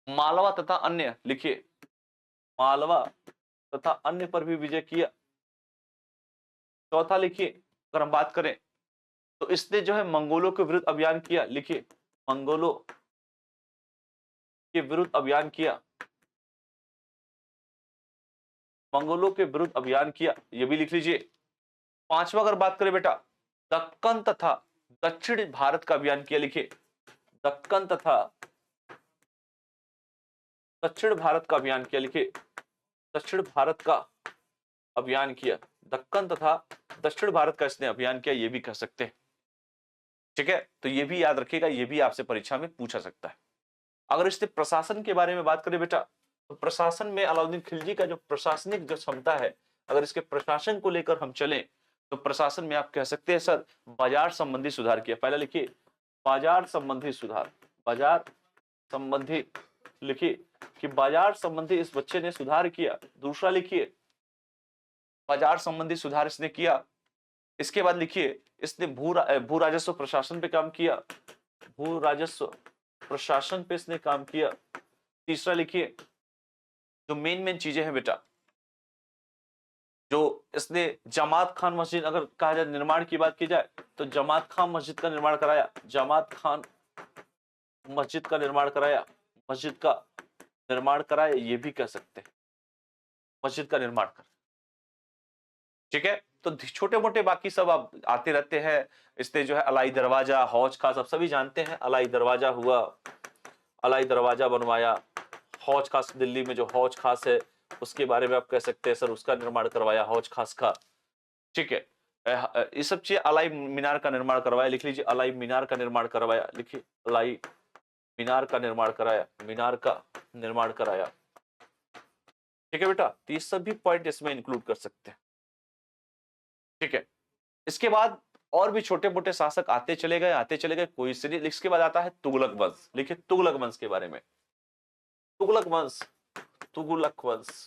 मालवा तथा अन्य, लिखिए मालवा तथा अन्य पर भी विजय किया। चौथा लिखिए अगर हम बात करें तो इसने जो है मंगोलों के विरुद्ध अभियान किया, लिखिए मंगोलों के विरुद्ध अभियान किया, मंगोलों के विरुद्ध अभियान किया, ये भी लिख लीजिए। पांचवा अगर बात करें बेटा, दक्कन तथा दक्षिण भारत का अभियान किया, लिखिए दक्कन तथा दक्षिण भारत का अभियान किया, लिखिए दक्षिण भारत का अभियान किया, दक्कन तथा दक्षिण भारत का इसने अभियान किया, ये भी कह सकते हैं। ठीक है, तो ये भी याद रखिएगा, ये भी आपसे परीक्षा में पूछा सकता है। अगर इससे प्रशासन के बारे में बात करें बेटा, तो प्रशासन में अलाउद्दीन खिलजी का जो प्रशासनिक जो क्षमता है, अगर इसके प्रशासन को लेकर हम चलें तो प्रशासन में आप कह सकते हैं सर बाजार संबंधी सुधार किया। पहला लिखिए बाजार संबंधी सुधार, बाजार संबंधी, लिखिए कि बाजार संबंधी इस बच्चे ने सुधार किया। दूसरा लिखिए बाजार संबंधी सुधार इसने किया। इसके बाद लिखिए इसने भू राजस्व प्रशासन पे काम किया, भू राजस्व प्रशासन पे इसने काम किया। तीसरा लिखिए जो मेन चीजें हैं बेटा, जो इसने जमात खान मस्जिद, अगर कहा जाए निर्माण की बात की जाए तो जमात खान मस्जिद का निर्माण कराया, जमात खान मस्जिद का निर्माण कराया, मस्जिद का निर्माण कराया, ये भी कह सकते हैं मस्जिद का निर्माण कर। ठीक है, तो छोटे मोटे बाकी सब आप आते रहते हैं। इसने जो है अलाई दरवाजा, हौज खास, आप सभी जानते हैं अलाई दरवाजा हुआ, अलाई दरवाजा बनवाया। हौज खास, दिल्ली में जो हौज खास है उसके बारे में आप कह सकते हैं सर उसका निर्माण करवाया, हौज खास का। ठीक है, ये सब चीजें, अलाई मीनार का निर्माण करवाया, लिख लीजिए अलाई मीनार का निर्माण करवाया, लिखिए अलाई मीनार का निर्माण कराया, मीनार का निर्माण कराया। ठीक है बेटा, तो ये सभी पॉइंट इसमें इंक्लूड कर सकते हैं। ठीक है, इसके बाद और भी छोटे मोटे शासक आते चले गए, आते चले गए, कोई से नहीं। इसके बाद आता है तुगलक वंश, लिखिए तुगलक वंश के बारे में। तुगलक वंश, तुगलक वंश,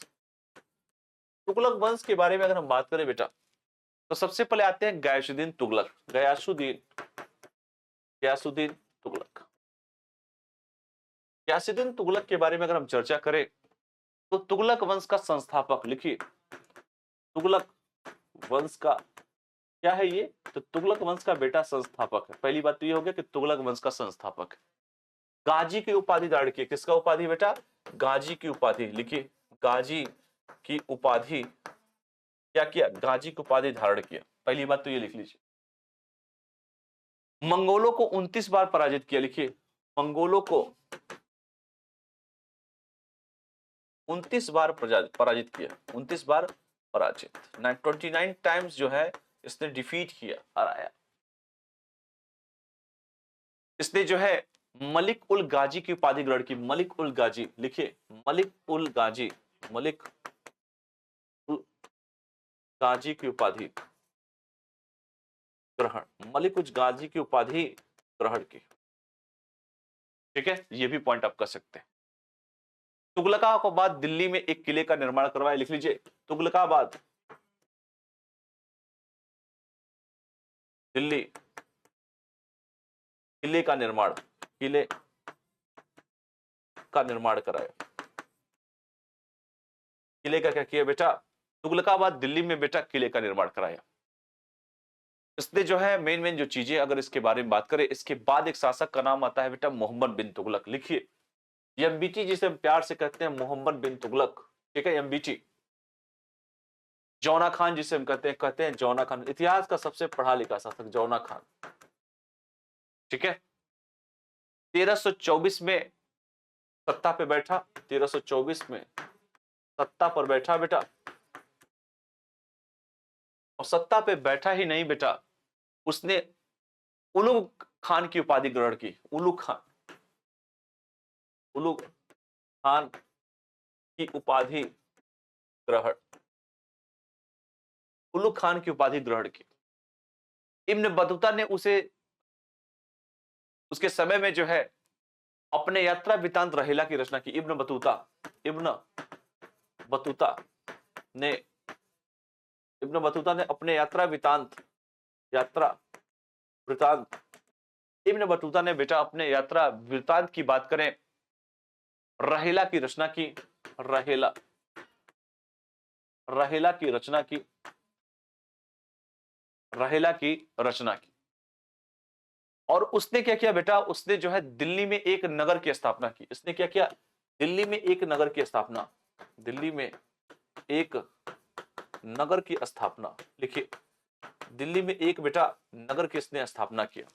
तुगलक वंश के बारे में अगर हम बात करें बेटा, तो सबसे पहले आते हैं गयासुद्दीन तुगलक, गयासुद्दीन, गयासुद्दीन तुगलक। गयासुद्दीन तुगलक के बारे में अगर हम चर्चा करें तो तुगलक वंश का संस्थापक, लिखिए तुगलक वंश का क्या है ये, तो तुगलक वंश का बेटा संस्थापक है। पहली बात तो ये हो गया कि तुगलक वंश का संस्थापक है। गाजी की उपाधि धारण की, किसका उपाधि बेटा, गाजी की उपाधि, लिखिए गाजी की उपाधि क्या किया, गाजी की उपाधि धारण किया। पहली बात तो ये लिख लीजिए। मंगोलों को 29 बार पराजित किया, लिखिए मंगोलों को 29 बार पराजित किया, 29 बार पराजित, 29 टाइम्स जो है इसने डिफीट किया, हराया। इसने जो है मलिक उल गाजी की उपाधि ग्रहण की, मलिक उल गाजी, लिखिए मलिक उल गाजी, मलिक उल गाजी की उपाधि ग्रहण, मलिक उल गाजी की उपाधि ग्रहण की। ठीक है, ये भी पॉइंट आप कर सकते हैं। तुगलकाबाद दिल्ली में एक किले का निर्माण करवाया, लिख लीजिए तुगलकाबाद दिल्ली, किले का निर्माण, किले का निर्माण कराया। किले का क्या किया बेटा, तुगलकाबाद दिल्ली में बेटा किले का निर्माण कराया। इसने जो है मेन जो चीजें अगर इसके बारे में बात करें, इसके बाद एक शासक का नाम आता है बेटा मोहम्मद बिन तुगलक, लिखिए एमबीटी जिसे हम प्यार से कहते हैं मोहम्मद बिन तुगलक। ठीक है, एमबीटी। जौना खान जिसे हम कहते हैं जौना खान, इतिहास का सबसे पढ़ा लिखा शासक जौना खान। ठीक है, 1324 में सत्ता पे बैठा, 1324 में सत्ता पर बैठा बेटा, और सत्ता पे बैठा ही नहीं बेटा, उसने उलुग खान की उपाधि ग्रहण की, उलुग खान, उलुग खान की उपाधि ग्रहण, उलुग खान की उपाधि ग्रहण की। इब्न बतूता ने उसे उसके समय में जो है अपने यात्रा वृतांत रहेला की रचना की। इब्न बतूता, इब्न बतूता ने, इब्न बतूता ने अपने यात्रा वृतांत, यात्रा वृतांत, इब्न बतूता ने बेटा अपने यात्रा वृतांत की बात करें, रहेला की रचना की, रहेला, रहेला की रचना की, रहेला की रचना की। और उसने क्या किया बेटा, उसने जो है दिल्ली में एक नगर की स्थापना की। इसने क्या किया, दिल्ली में एक नगर की स्थापना, दिल्ली में एक नगर की स्थापना, लिखिए दिल्ली में एक बेटा नगर की इसने स्थापना किया,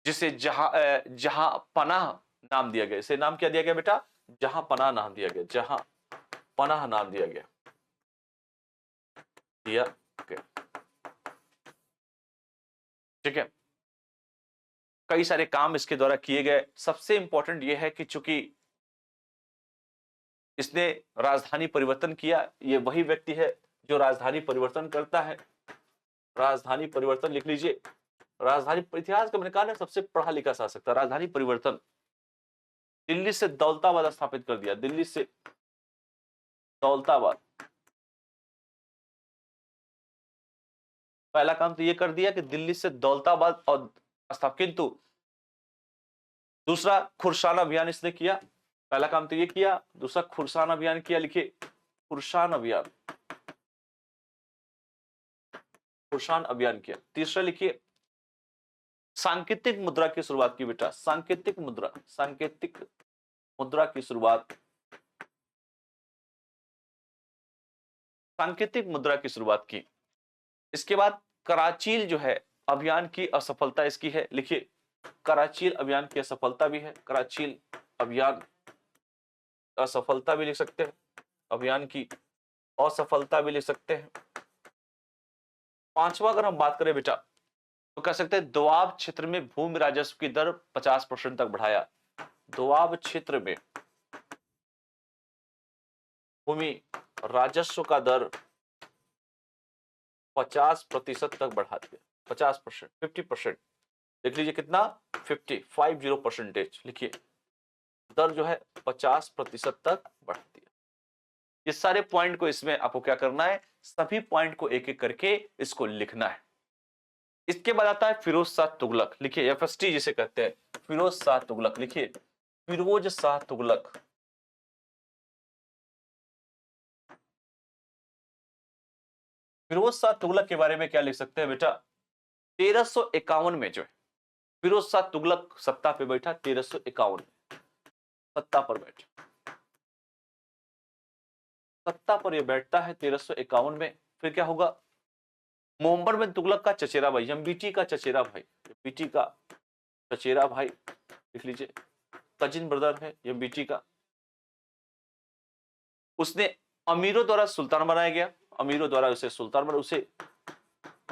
जिसे जहां पनाह नाम दिया गया। इसे नाम क्या दिया गया बेटा, जहां पनाह नाम दिया गया, जहां पनाह नाम दिया गया, दिया गया। ठीक है, कई सारे काम इसके द्वारा किए गए। सबसे इंपॉर्टेंट यह है कि चूंकि इसने राजधानी परिवर्तन किया, ये वही व्यक्ति है जो राजधानी परिवर्तन करता है। राजधानी परिवर्तन लिख लीजिए। राजधानी इतिहास का मैंने कहा ना सबसे पढ़ा लिखा शासक था। राजधानी परिवर्तन, दिल्ली से दौलताबाद स्थापित कर दिया, दिल्ली से दौलताबाद। पहला काम तो ये कर दिया कि दिल्ली से दौलताबाद और स्थापित, किंतु दूसरा खुरसान अभियान इसने किया। पहला काम तो ये किया, दूसरा खुरसान अभियान किया, लिखिए खुरसान अभियान, खुरसान अभियान किया। तीसरा लिखिए सांकेतिक मुद्रा की शुरुआत की बेटा, सांकेतिक मुद्रा, सांकेतिक मुद्रा की शुरुआत, सांकेतिक मुद्रा की शुरुआत की। इसके बाद कराचील जो है अभियान की असफलता इसकी है, लिखिए कराचील अभियान की असफलता भी है, कराचील अभियान असफलता भी लिख सकते हैं, अभियान की असफलता भी लिख सकते हैं। पांचवा अगर हम बात करें बेटा तो कह सकते हैं दोआब क्षेत्र में भूमि राजस्व की दर 50% तक बढ़ाया। दोआब क्षेत्र में भूमि राजस्व का दर 50% तक बढ़ा दिया, 50%, 50%, देख लीजिए कितना, 50% लिखिए, दर जो है 50% तक बढ़ा दिया। ये सारे पॉइंट को इसमें आपको क्या करना है, सभी पॉइंट को एक एक करके इसको लिखना है। इसके बाद आता है फिरोज शाह तुगलक, लिखिए एफएसटी जिसे कहते हैं, फिरोज शाह तुगलक, लिखिए फिरोज शाह तुगलक। फिरोज शाह तुगलक के बारे में क्या लिख सकते हैं बेटा, 1351 में जो है फिरोज शाह तुगलक सत्ता पे बैठा, 1351 सत्ता पर बैठा, सत्ता पर यह बैठता है 1351 में। फिर क्या होगा, मोहम्मद बिन तुगलक का चचेरा भाई, एमबीटी का चचेरा भाई, एमबीटी का चचेरा भाई लिख लीजिए, कजिन ब्रदर है एमबीटी का, उसने अमीरों द्वारा सुल्तान बनाया गया, अमीरों द्वारा उसे सुल्तान बना, उसे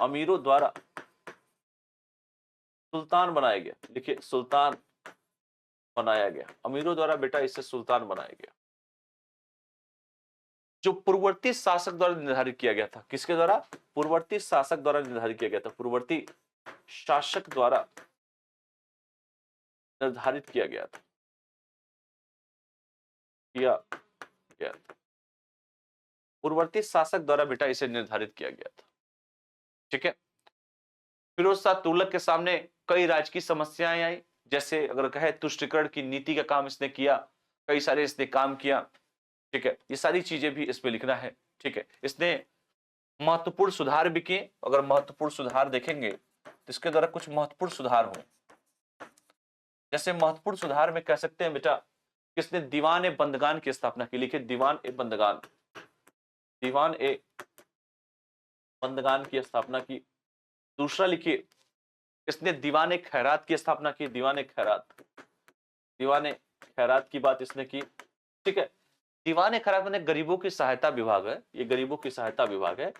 अमीरों द्वारा सुल्तान बनाया गया, लिखिए सुल्तान बनाया गया, अमीरों द्वारा बेटा इसे सुल्तान बनाया गया, जो पूर्ववर्ती शासक द्वारा निर्धारित किया गया था। किसके द्वारा, पूर्ववर्ती शासक द्वारा निर्धारित किया गया था, पूर्ववर्ती शासक द्वारा निर्धारित किया गया था, किया गया था, पूर्ववर्ती शासक द्वारा बेटा इसे निर्धारित किया गया था। ठीक है, फिरोज शाह तुगलक के सामने कई राजकीय समस्याएं आई, जैसे अगर कहे तुष्टिकरण की नीति का काम इसने किया, कई सारे इसने काम किया। ठीक है, ये सारी चीजें भी इसमें लिखना है। ठीक है, इसने महत्वपूर्ण सुधार भी किए, अगर महत्वपूर्ण सुधार देखेंगे तो इसके द्वारा कुछ महत्वपूर्ण सुधार हो, जैसे महत्वपूर्ण सुधार में कह सकते हैं बेटा किसने दीवान ए बंदगान की स्थापना की, लिखिए दीवान ए बंदगान, दीवान ए बंदगान की स्थापना की। दूसरा लिखिए इसने दीवान ए खैरात की स्थापना की, दीवान ए खैरात, दीवान ए खैरात की बात इसने की। ठीक है, दीवान ए खैरात मैंने गरीबों की सहायता विभाग है, ये गरीबों की सहायता विभाग है,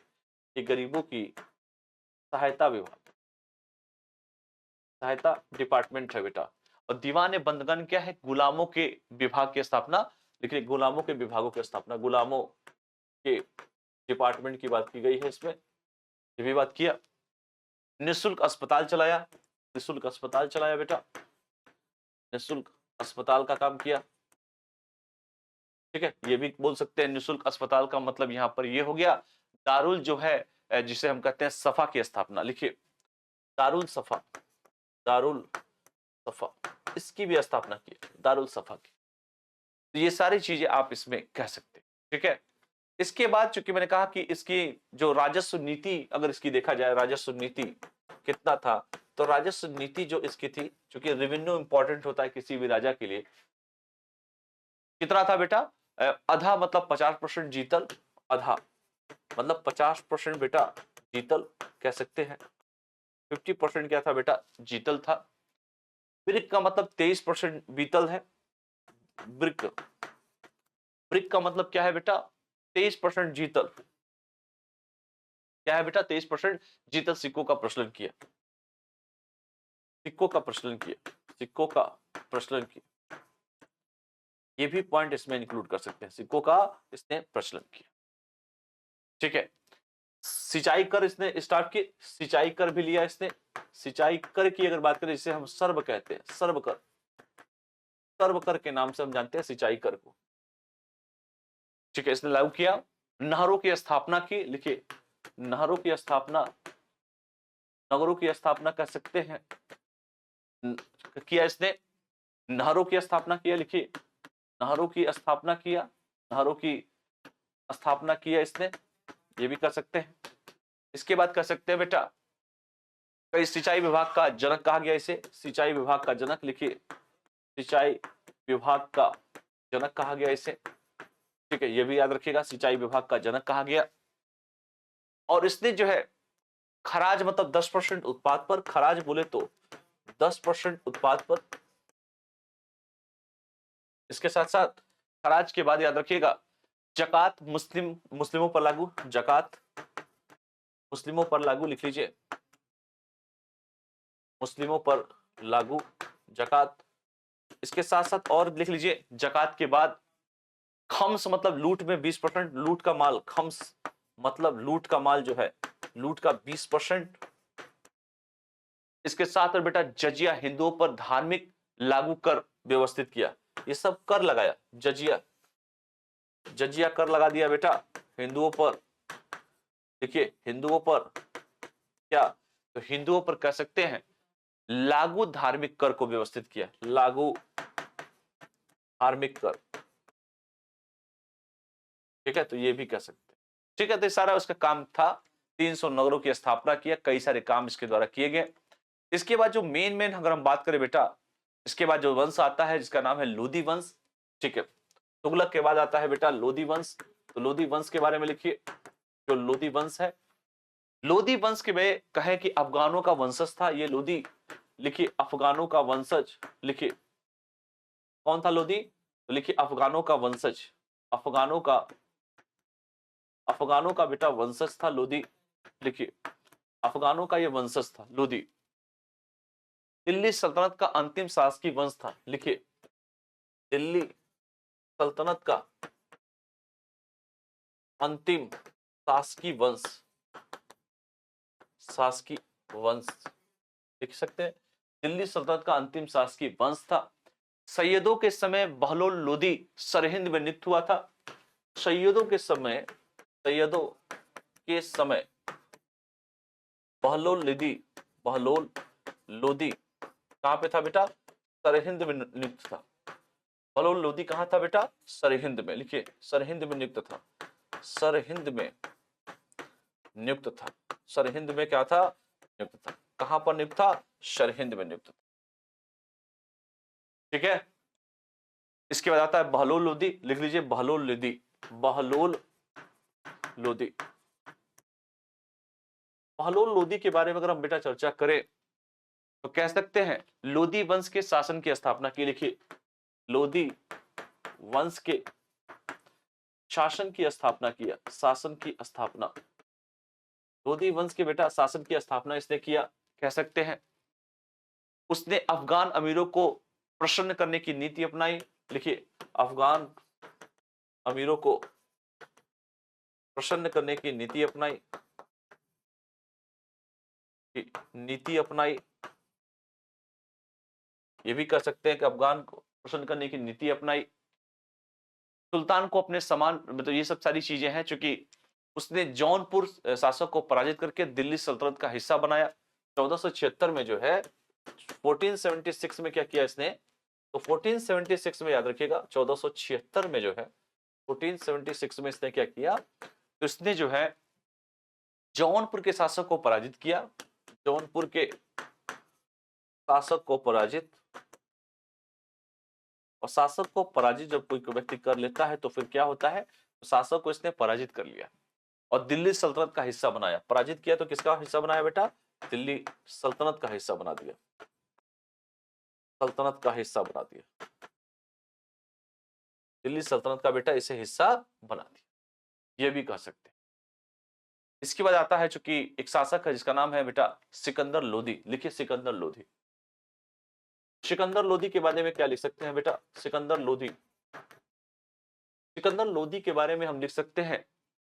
ये गरीबों की सहायता विभाग, सहायता डिपार्टमेंट है बेटा। और दीवान ए बंदगान क्या है, गुलामों के विभाग की स्थापना, लिखिए गुलामों के विभागों की स्थापना, गुलामों के डिपार्टमेंट की बात की गई है इसमें, ये भी बात किया। निःशुल्क अस्पताल चलाया, निःशुल्क अस्पताल चलाया बेटा, निःशुल्क अस्पताल का काम किया। ठीक है, ये भी बोल सकते हैं निःशुल्क अस्पताल का मतलब यहां पर ये हो गया दारुल जो है जिसे हम कहते हैं सफा की स्थापना, लिखिए दारुल सफा, दारुल सफा, इसकी भी स्थापना की, दारुल सफा की। तो ये सारी चीजें आप इसमें कह सकते हैं। ठीक है, इसके बाद चूंकि मैंने कहा कि इसकी जो राजस्व नीति, अगर इसकी देखा जाए राजस्व नीति कितना था, तो राजस्व नीति जो इसकी थी, क्योंकि रेवेन्यू इंपॉर्टेंट होता है किसी भी राजा के लिए, कितना था बेटा? आधा मतलब 50% जीतल, आधा मतलब 50% बेटा जीतल कह सकते हैं। 50% क्या था बेटा? जीतल था। ब्रिक का मतलब 23% बीतल है। ब्रिक, ब्रिक का मतलब क्या है बेटा? 23% जीतल। क्या है बेटा? 23% जीतल सिक्कों का प्रचलन किया, सिक्कों का प्रचलन किया, सिक्कों का प्रचलन किया। ये भी पॉइंट इसमें इंक्लूड कर सकते हैं, सिक्कों का इसने प्रचलन किया। ठीक है। सिंचाई कर इसने स्टार्ट की, सिंचाई कर भी लिया इसने। सिंचाई कर की अगर बात करें, जिसे हम सर्व कहते हैं, सर्व कर, सर्व कर के नाम से हम जानते हैं सिंचाई कर को। ठीक है, इसने लागू किया। नहरों की स्थापना की, लिखिए नहरों की स्थापना, नगरों की स्थापना कर सकते हैं, किया इसने। नहरों की स्थापना किया, लिखिए नहरों की स्थापना किया, नहरों की स्थापना किया इसने, ये भी कर सकते हैं। इसके बाद कर सकते हैं बेटा, कई सिंचाई विभाग का जनक कहा गया इसे, सिंचाई विभाग का जनक, लिखिए सिंचाई विभाग का जनक कहा गया इसे। ठीक है, ये भी याद रखिएगा, सिंचाई विभाग का जनक कहा गया। और इसने जो है खराज मतलब 10% उत्पाद पर, खराज बोले तो 10% उत्पाद पर। इसके साथ साथ खराज के बाद याद रखिएगा जकात मुस्लिमों पर लागू, जकात मुस्लिमों पर लागू, लिख लीजिए मुस्लिमों पर लागू जकात। इसके साथ साथ और लिख लीजिए जकात के बाद खम्स मतलब लूट में 20%, लूट का माल, खम्स मतलब लूट का माल जो है, लूट का 20%। इसके साथ में बेटा जजिया, हिंदुओं पर धार्मिक लागू कर व्यवस्थित किया, ये सब कर लगाया, जजिया, जजिया कर लगा दिया बेटा हिंदुओं पर। देखिए हिंदुओं पर क्या, तो हिंदुओं पर कह सकते हैं लागू धार्मिक कर को व्यवस्थित किया, लागू धार्मिक कर। ठीक है, तो ये भी कह सकते हैं। ठीक है, तो सारा उसका काम था। 300 नगरों की स्थापना किया, कई सारे काम इसके द्वारा किए गए। इसके बाद जो मेन अगर हम बात करें बेटा, इसके बाद जो वंश आता है जिसका नाम है लोधी वंश। ठीक है, तुगलक के बाद आता है बेटा लोधी वंश। तो लोधी वंश के बारे में लिखिए, जो लोधी वंश है, लोधी वंश के में कहे कि अफगानों का वंशज था ये लोधी, लिखिए अफगानों का वंशज, लिखिए कौन था लोधी? तो लिखिए अफगानों का वंशज, अफगानों का बेटा वंशज था लोधी, लिखिए अफगानों का ये वंशज था लोधी। दिल्ली सल्तनत का अंतिम शासकीय वंश था, लिखिए दिल्ली सल्तनत का अंतिम शासकीय वंश, शासकीय वंश लिख सकते हैं, दिल्ली सल्तनत का अंतिम शासकीय वंश था। सैयदों के समय बहलोल लोधी सरहिंद में नियुक्त हुआ था। सैयदों के समय, सैयदों के समय बहलोल लोधी, बहलोल लोधी कहां पे था बेटा? सरहिंद में नियुक्त था। बहलोल लोधी कहां था बेटा? सरहिंद में, लिखिए सरहिंद में नियुक्त था, सरहिंद में नियुक्त था, सरहिंद में क्या था? नियुक्त था। कहां पर नियुक्त था? सरहिंद में नियुक्त था। ठीक है, इसके बाद आता है बहलोल लोधी, लिख लीजिए बहलोल लोधी, बहलोल लोधी। बहलोल लोधी के बारे में अगर हम बेटा चर्चा करें तो कह सकते हैं लोधी वंश के शासन की स्थापना की, लिखिए लोधी वंश के शासन की स्थापना किया, शासन की स्थापना, लोधी वंश के बेटा शासन की स्थापना इसने किया, कह सकते हैं। उसने अफगान अमीरों को प्रसन्न करने की नीति अपनाई, लिखिए अफगान अमीरों को प्रसन्न करने की नीति अपनाई, नीति अपनाई, ये भी कर सकते हैं कि अफगान को प्रसन्न करने की नीति अपनाई। सुल्तान को अपने समान, मतलब ये सब सारी चीजें हैं, चूंकि उसने जौनपुर शासक को पराजित करके दिल्ली सल्तनत का हिस्सा बनाया। 1476 में जो है, 1476 में क्या किया इसने? तो 1476 में याद रखिएगा 1476 में जो है, 1476 में इसने क्या किया? तो इसने जो है जौनपुर के शासक को पराजित किया, जौनपुर के शासक को पराजित, और शासक को पराजित जब कोई व्यक्ति कर लेता है तो फिर क्या होता है, शासक को इसने पराजित कर लिया और दिल्ली सल्तनत का हिस्सा बनाया। पराजित किया तो किसका हिस्सा बनाया बेटा, दिल्ली सल्तनत का हिस्सा बना दिया, सल्तनत का हिस्सा बना दिया, दिल्ली सल्तनत का बेटा इसे हिस्सा बना दिया, ये भी कह सकते हैं। इसके बाद आता है चूंकि एक शासक है जिसका नाम है बेटा सिकंदर लोदी। लिखिए सिकंदर लोदी। सिकंदर लोदी के बारे में क्या लिख सकते हैं बेटा, सिकंदर लोदी, सिकंदर लोदी के बारे में हम लिख सकते हैं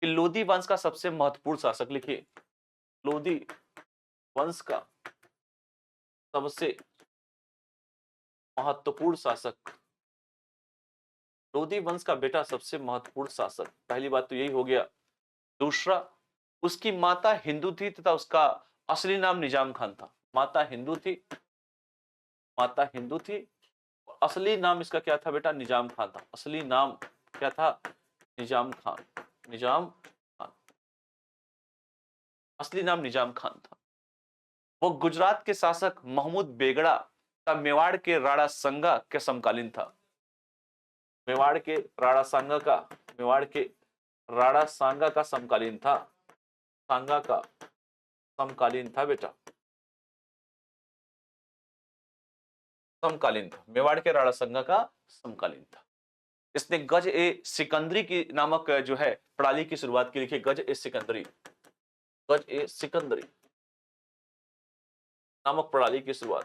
कि लोदी वंश का सबसे महत्वपूर्ण शासक, लिखिए लोदी वंश का सबसे महत्वपूर्ण शासक, लोदी वंश का बेटा सबसे महत्वपूर्ण शासक। पहली बात तो यही हो गया। दूसरा, उसकी माता हिंदू थी तथा उसका असली नाम निजाम खान था। माता हिंदू थी, माता हिंदू थी, असली नाम इसका क्या था बेटा, निजाम खान था। असली नाम क्या था, निजाम खान, निजाम खान, असली नाम निजाम खान था। वो गुजरात के शासक महमूद बेगड़ा का मेवाड़ के राणा संगा के समकालीन था। मेवाड़ के राणा सांगा का, मेवाड़ के राणा सांगा का समकालीन था, सांगा का समकालीन था बेटा, समकालीन था, मेवाड़ के राणा संगा का समकालीन था। इसने गज ए सिकंदरी की नामक जो है प्रणाली की शुरुआत की। लिखिए गज ए सिकंदरी, गज ए सिकंदरी नामक प्रणाली की शुरुआत,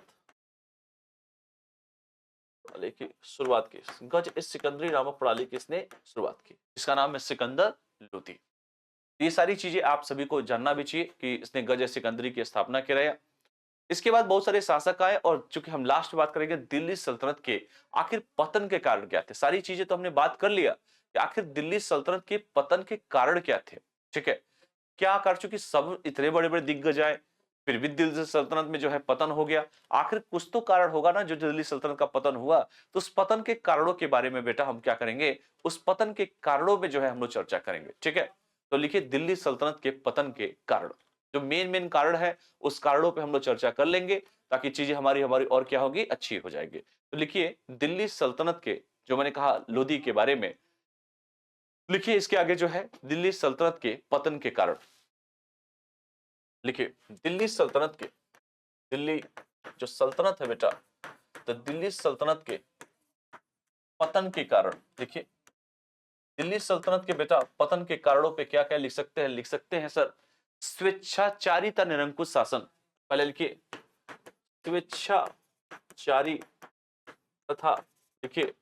प्रणाली की शुरुआत की, गज ए सिकंदरी नामक प्रणाली की इसने शुरुआत की, इसका नाम है सिकंदर लोदी। ये सारी चीजें आप सभी को जानना भी चाहिए कि इसने गज ए सिकंदरी की स्थापना कराया। इसके बाद बहुत सारे शासक आए और चूंकि हम लास्ट बात करेंगे दिल्ली सल्तनत के आखिर पतन के कारण क्या थे। सारी चीजें तो हमने बात कर लिया कि आखिर दिल्ली सल्तनत के पतन के कारण क्या थे, ठीक है। क्या कर चुकी, सब इतने बड़े बड़े दिग्गज आए फिर भी दिल्ली सल्तनत में जो है पतन हो गया। आखिर कुछ तो कारण होगा ना जो दिल्ली सल्तनत का पतन हुआ। तो उस पतन के कारणों के बारे में बेटा हम क्या करेंगे, उस पतन के कारणों में जो है हम लोग चर्चा करेंगे, ठीक है। तो लिखिए दिल्ली सल्तनत के पतन के कारण, जो मेन मेन कारण है उस कारणों पे हम लोग चर्चा कर लेंगे ताकि चीजें हमारी हमारी और क्या होगी, अच्छी हो जाएगी। तो लिखिए दिल्ली सल्तनत के, जो मैंने कहा लोदी के बारे में, लिखिए इसके आगे जो है दिल्ली सल्तनत के पतन के कारण। लिखिए दिल्ली सल्तनत के, दिल्ली जो सल्तनत है बेटा, तो दिल्ली सल्तनत के पतन के कारण, लिखिए दिल्ली सल्तनत के बेटा पतन के कारणों पे क्या क्या लिख सकते हैं, लिख सकते हैं सर स्वेच्छाचारिता निरंकुश शासन। पहले लिखिए स्वेच्छाचारी तथा लिखिए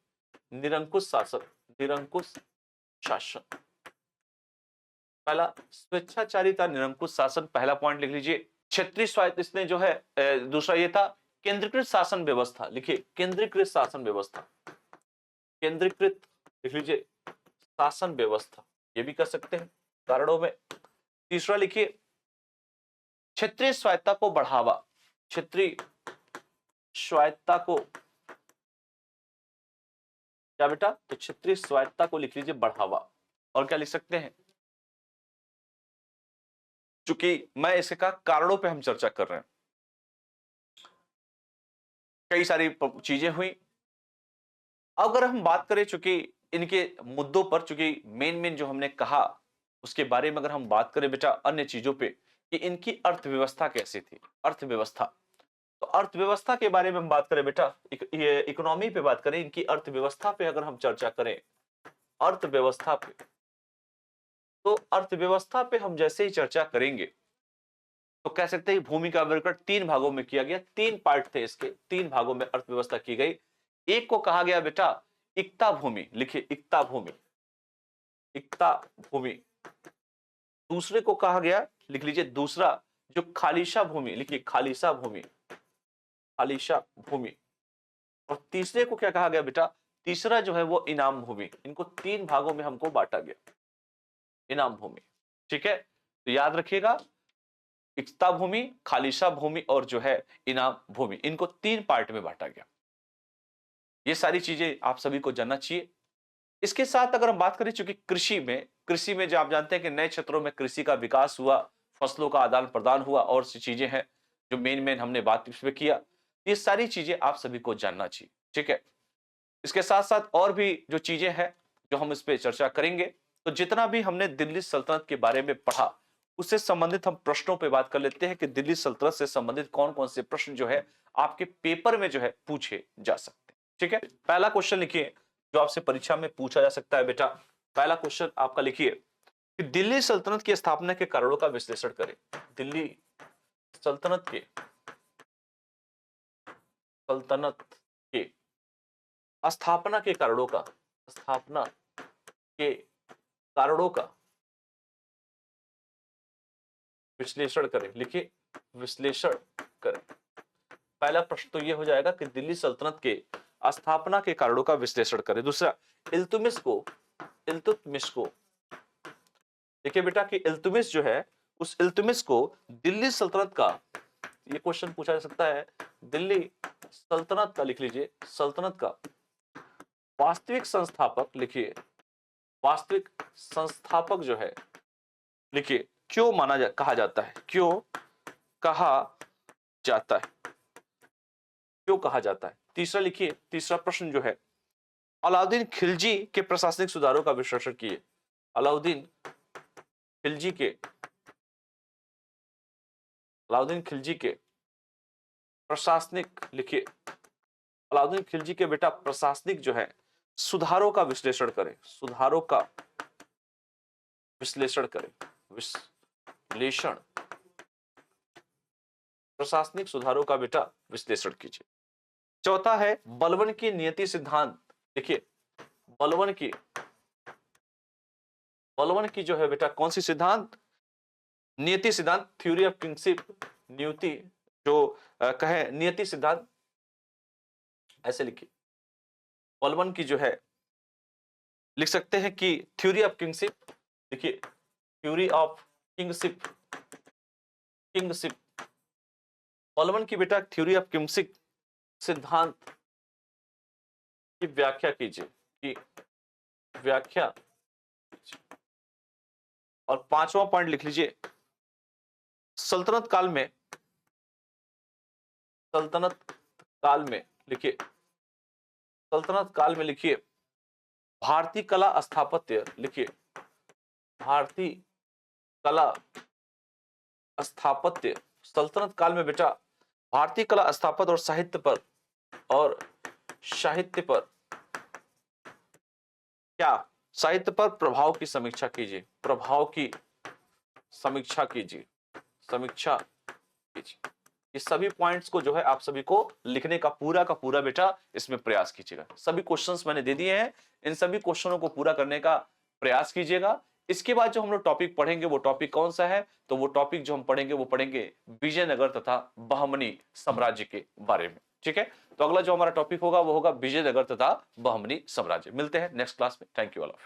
निरंकुश शासन, निरंकुश शासन। पहला स्वेच्छाचारिता निरंकुश शासन, पहला पॉइंट लिख लीजिए। क्षेत्रीय स्वायत्त इसने जो है दूसरा ये था केंद्रीकृत शासन व्यवस्था। लिखिए केंद्रीकृत शासन व्यवस्था, केंद्रीकृत लिख लीजिए शासन व्यवस्था, ये भी कर सकते हैं कारणों में। तीसरा लिखिए क्षेत्रीय स्वायत्तता को बढ़ावा, क्षेत्रीय स्वायत्तता को क्या बेटा, तो क्षेत्रीय स्वायत्तता को लिख लीजिए बढ़ावा। और क्या लिख सकते हैं, चूंकि मैं इसका कारणों पे हम चर्चा कर रहे हैं, कई सारी चीजें हुई। अगर हम बात करें चूंकि इनके मुद्दों पर, चूंकि मेन मेन जो हमने कहा उसके बारे में अगर हम बात करें बेटा अन्य चीजों पे कि इनकी अर्थव्यवस्था कैसी थी, अर्थव्यवस्था, तो अर्थव्यवस्था के बारे में हम बात करें बेटा, ये इकोनॉमी पे बात करें, इनकी अर्थव्यवस्था पे अगर हम चर्चा करें, अर्थव्यवस्था पे, तो अर्थव्यवस्था पे हम जैसे ही चर्चा करेंगे तो कह सकते हैं भूमि का वर्गीकरण तीन भागों में किया गया, तीन पार्ट थे इसके, तीन भागों में अर्थव्यवस्था की गई। एक को कहा गया बेटा इक्ता भूमि, लिखिए इक्ता भूमि, इक्ता भूमि। दूसरे को कहा गया, लिख लीजिए दूसरा जो खालिशा भूमि, लिखिए खालिशा भूमि, खालिशा भूमि। और तीसरे को क्या कहा गया बेटा, तीसरा जो है वो इनाम भूमि। इनको तीन भागों में हमको बांटा गया, इनाम भूमि, ठीक है। तो याद रखिएगा इक्ता भूमि, खालिशा भूमि और जो है इनाम भूमि, इनको तीन पार्ट में बांटा गया। ये सारी चीजें आप सभी को जानना चाहिए। इसके साथ अगर हम बात करें चूंकि कृषि में जो आप जानते हैं कि नए क्षेत्रों में कृषि का विकास हुआ, फसलों का आदान प्रदान हुआ और सी चीजें हैं जो मेन मेन हमने बात इस पे किया। ये सारी चीजें आप सभी को जानना चाहिए, ठीक है। इसके साथ साथ और भी जो चीजें हैं जो हम इस पे चर्चा करेंगे, तो जितना भी हमने दिल्ली सल्तनत के बारे में पढ़ा उससे संबंधित हम प्रश्नों पे बात कर लेते हैं कि दिल्ली सल्तनत से संबंधित कौन कौन से प्रश्न जो है आपके पेपर में जो है पूछे जा सकते हैं, ठीक है। पहला क्वेश्चन लिखिए जो आपसे परीक्षा में पूछा जा सकता है बेटा। पहला क्वेश्चन आपका लिखिए कि दिल्ली सल्तनत की स्थापना के कारणों का विश्लेषण करें। दिल्ली सल्तनत के स्थापना के कारणों का विश्लेषण करें। लिखिए विश्लेषण करें। पहला प्रश्न तो यह हो जाएगा कि दिल्ली सल्तनत के स्थापना के कारणों का विश्लेषण करें। दूसरा, इल्तुतमिश को देखिए बेटा कि इल्तुतमिश जो है उस इल्तुतमिश को दिल्ली सल्तनत का, ये क्वेश्चन पूछा जा सकता है, दिल्ली सल्तनत का लिख लीजिए, सल्तनत का वास्तविक संस्थापक, लिखिए वास्तविक संस्थापक जो है, लिखिए क्यों कहा जाता है, क्यों कहा जाता है, क्यों कहा जाता है। तीसरा लिखिए, तीसरा प्रश्न जो है, अलाउद्दीन खिलजी के प्रशासनिक सुधारों का विश्लेषण किए। अलाउद्दीन खिलजी के प्रशासनिक, लिखिए अलाउद्दीन खिलजी के बेटा प्रशासनिक जो है सुधारों का विश्लेषण करें। सुधारों का विश्लेषण करें। विश्लेषण, प्रशासनिक सुधारों का बेटा विश्लेषण कीजिए। चौथा है बलबन की नियति सिद्धांत। देखिए बलबन की जो है बेटा कौन सी सिद्धांत, नियति सिद्धांत, थ्योरी ऑफ किंगशिप, नियति जो कहे नियति सिद्धांत, ऐसे लिखिए। बलबन की जो है लिख सकते हैं कि थ्योरी ऑफ किंगशिप, देखिए थ्योरी ऑफ किंगशिप, बलबन की बेटा थ्योरी ऑफ किंगशिप सिद्धांत की व्याख्या कीजिए, और पांचवा पॉइंट लिख लीजिए, सल्तनत काल में लिखिए भारतीय कला स्थापत्य, लिखिए भारतीय कला स्थापत्य, सल्तनत काल में बेटा भारतीय कला स्थापत्य और साहित्य पर क्या, साहित्य पर प्रभाव की समीक्षा कीजिए, ये सभी पॉइंट्स को जो है आप सभी को लिखने का पूरा बेटा इसमें प्रयास कीजिएगा। सभी क्वेश्चंस मैंने दे दिए हैं, इन सभी क्वेश्चनों को पूरा करने का प्रयास कीजिएगा। इसके बाद जो हम लोग टॉपिक पढ़ेंगे वो टॉपिक कौन सा है, तो वो टॉपिक जो हम पढ़ेंगे वो पढ़ेंगे विजयनगर तथा बहमनी साम्राज्य के बारे में, ठीक है। तो अगला जो हमारा टॉपिक होगा वो होगा विजयनगर तथा बहमनी साम्राज्य। मिलते हैं नेक्स्ट क्लास में। Thank you all of you.